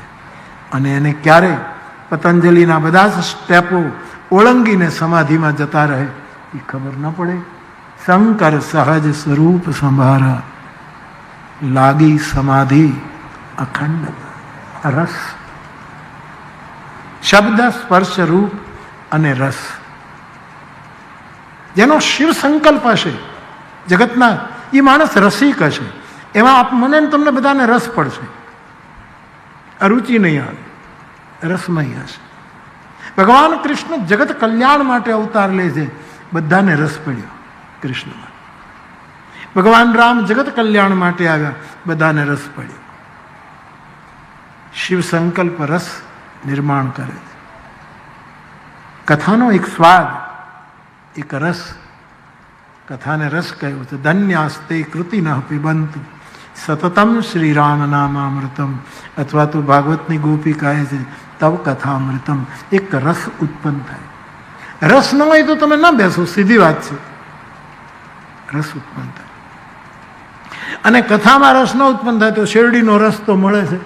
અને એને ક્યારે પતંજલિના બધા જ સ્ટેપો ઓળંગીને સમાધિમાં જતા રહે એ ખબર ન પડે. શંકર સહજ સ્વરૂપ સંભારા, લાગી સમાધિ અખંડ રસ. શબ્દ સ્પર્શ રૂપ અને રસ, જેનો શિવ સંકલ્પ હશે જગતના, એ માણસ રસિક હશે. એમાં આપ મને તમને બધાને રસ પડશે, અરુચિ નહીં આવે, રસમય હશે. ભગવાન કૃષ્ણ જગત કલ્યાણ માટે અવતાર લે છે, બધાને રસ પડ્યો કૃષ્ણમાં. ભગવાન રામ જગત કલ્યાણ માટે આવ્યા, બધાને રસ પડ્યો. શિવ સંકલ્પ રસ નિર્માણ કરે છે. કથાનો એક સ્વાદ, એક રસ, કથાને રસ કહ્યું છે. ધન્યાસ્તે કૃતિ ન પિબંતુ સતતમ શ્રી રામ નામામૃતમ, અથવા તો ભાગવતની ગોપી કહે છે તવ કથામૃતમ. એક રસ ઉત્પન્ન થાય. રસ ન હોય તો તમે ન બેસો, સીધી વાત છે. રસ ઉત્પન્ન થાય. અને કથામાં રસ ન ઉત્પન્ન થાય તો શેરડીનો રસ તો મળે છે.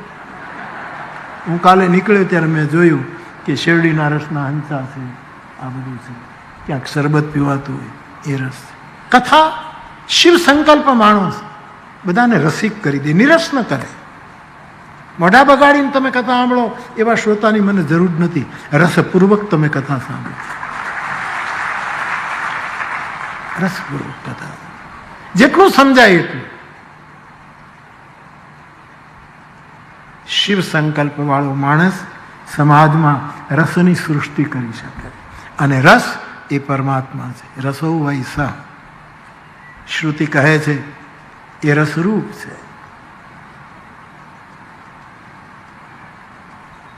હું કાલે નીકળ્યો ત્યારે મેં જોયું કે શેરડીના રસના હંસા છે, આ બધું છે. ક્યાંક શરબત પીવાતું હોય એ રસ. કથા શિવ સંકલ્પ માણસ બધાને રસિક કરી દે, નિરસ ન કરે. મોઢા બગાડીને તમે કથા સાંભળો એવા શ્રોતાની મને જરૂર નથી. રસપૂર્વક તમે કથા સાંભળો, રસપૂર્વક કથા, જેટલું સમજાય એટલું. શિવ સંકલ્પ વાળો માણસ સમાજમાં રસની સૃષ્ટિ કરી શકે. અને રસ એ પરમાત્મા છે. રસો વૈસા, શ્રુતિ કહે છે એ રસરૂપ છે.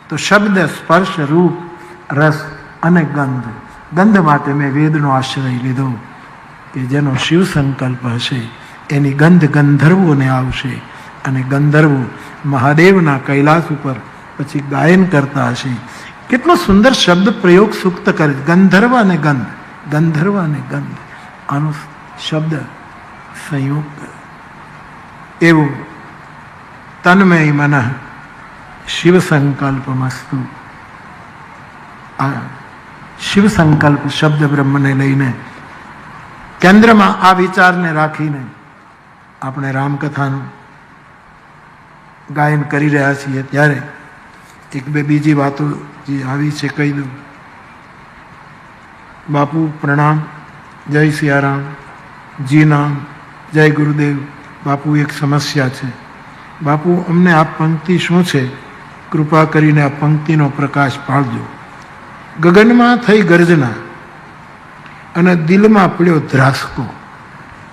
તો શબ્દ સ્પર્શ રૂપ રસ અને ગંધ. ગંધ માટે મેં વેદનો આશ્રય લીધો કે જેનો શિવ સંકલ્પ હશે એની ગંધ ગંધર્વોને આવશે. અને ગંધર્વો મહાદેવના કૈલાસ ઉપર પછી ગાયન કરતા હશે. કેટલો સુંદર શબ્દ પ્રયોગ સૂક્ત કરે. ગંધર્વ અને ગંધ, ગંધર્વ અને ગંધ, આનો શબ્દ સંયોગ કરે. એવું તન્મય મન શિવ સંકલ્પ મસ્તુ. આ શિવ સંકલ્પ શબ્દ બ્રહ્મને લઈને કેન્દ્રમાં આ વિચારને રાખીને આપણે રામકથાનું ગાયન કરી રહ્યા છીએ. ત્યારે એક બે બીજી વાતો જે આવી છે કહી દઉં. બાપુ પ્રણામ, જય સિયારામ, જી નામ, જય ગુરુદેવ. બાપુ એક સમસ્યા છે. બાપુ અમને આ પંક્તિ શું છે, કૃપા કરીને આ પંક્તિનો પ્રકાશ પાડજો. ગગનમાં થઈ ગર્જના અને દિલમાં પડ્યો ધ્રાસકો.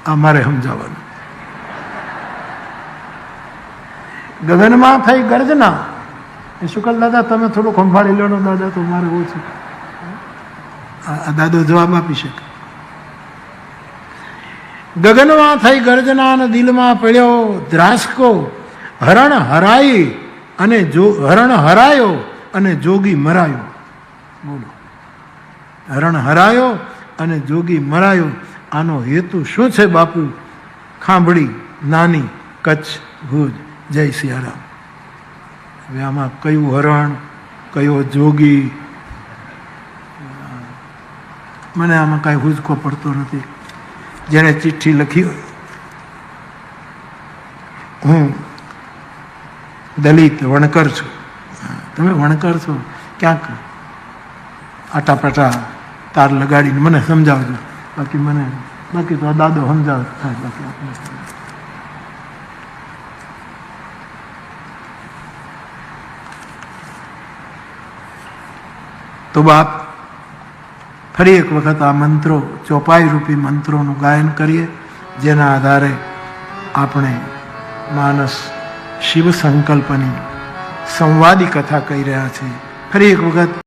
આ મારે સમજાવવાનું. ગગનમાં થઈ ગર્જના એ શુકલ દાદા તમે થોડું સંભાળી લો ને દાદા, તો મારે ઓછું. આ દાદો જવાબ આપી શકે. ગગનમાં થઈ ગર્જના અને દિલમાં પડ્યો ધ્રાસકો. હરણ હરાઈ અને હરણ હરાયો અને જોગી મરાયો. બોલો, હરણ હરાયો અને જોગી મરાયો. આનો હેતુ શું છે બાપુ? ખાંભળી નાની કચ્છ ભુજ. જય સિયારામ. હવે આમાં કયું હરણ, કયો જોગી, મને આમાં કાંઈ હુજકો પડતો નથી. જેણે ચિઠ્ઠી લખી હોય, હું દલિત વણકર છું, તમે વણકર છો, ક્યાંક આટાપાટા તાર લગાડીને મને સમજાવજો. બાકી તો આ દાદો સમજાવ થાય. બાકી આપણે તો બાપ ફરી એક વખત આ મંત્રો, ચોપાઈ રૂપી મંત્રોનું ગાયન કરીએ, જેના આધારે આપણે માનસ શિવ સંકલ્પની સંવાદી કથા કહી રહ્યા છીએ. ફરી એક વખત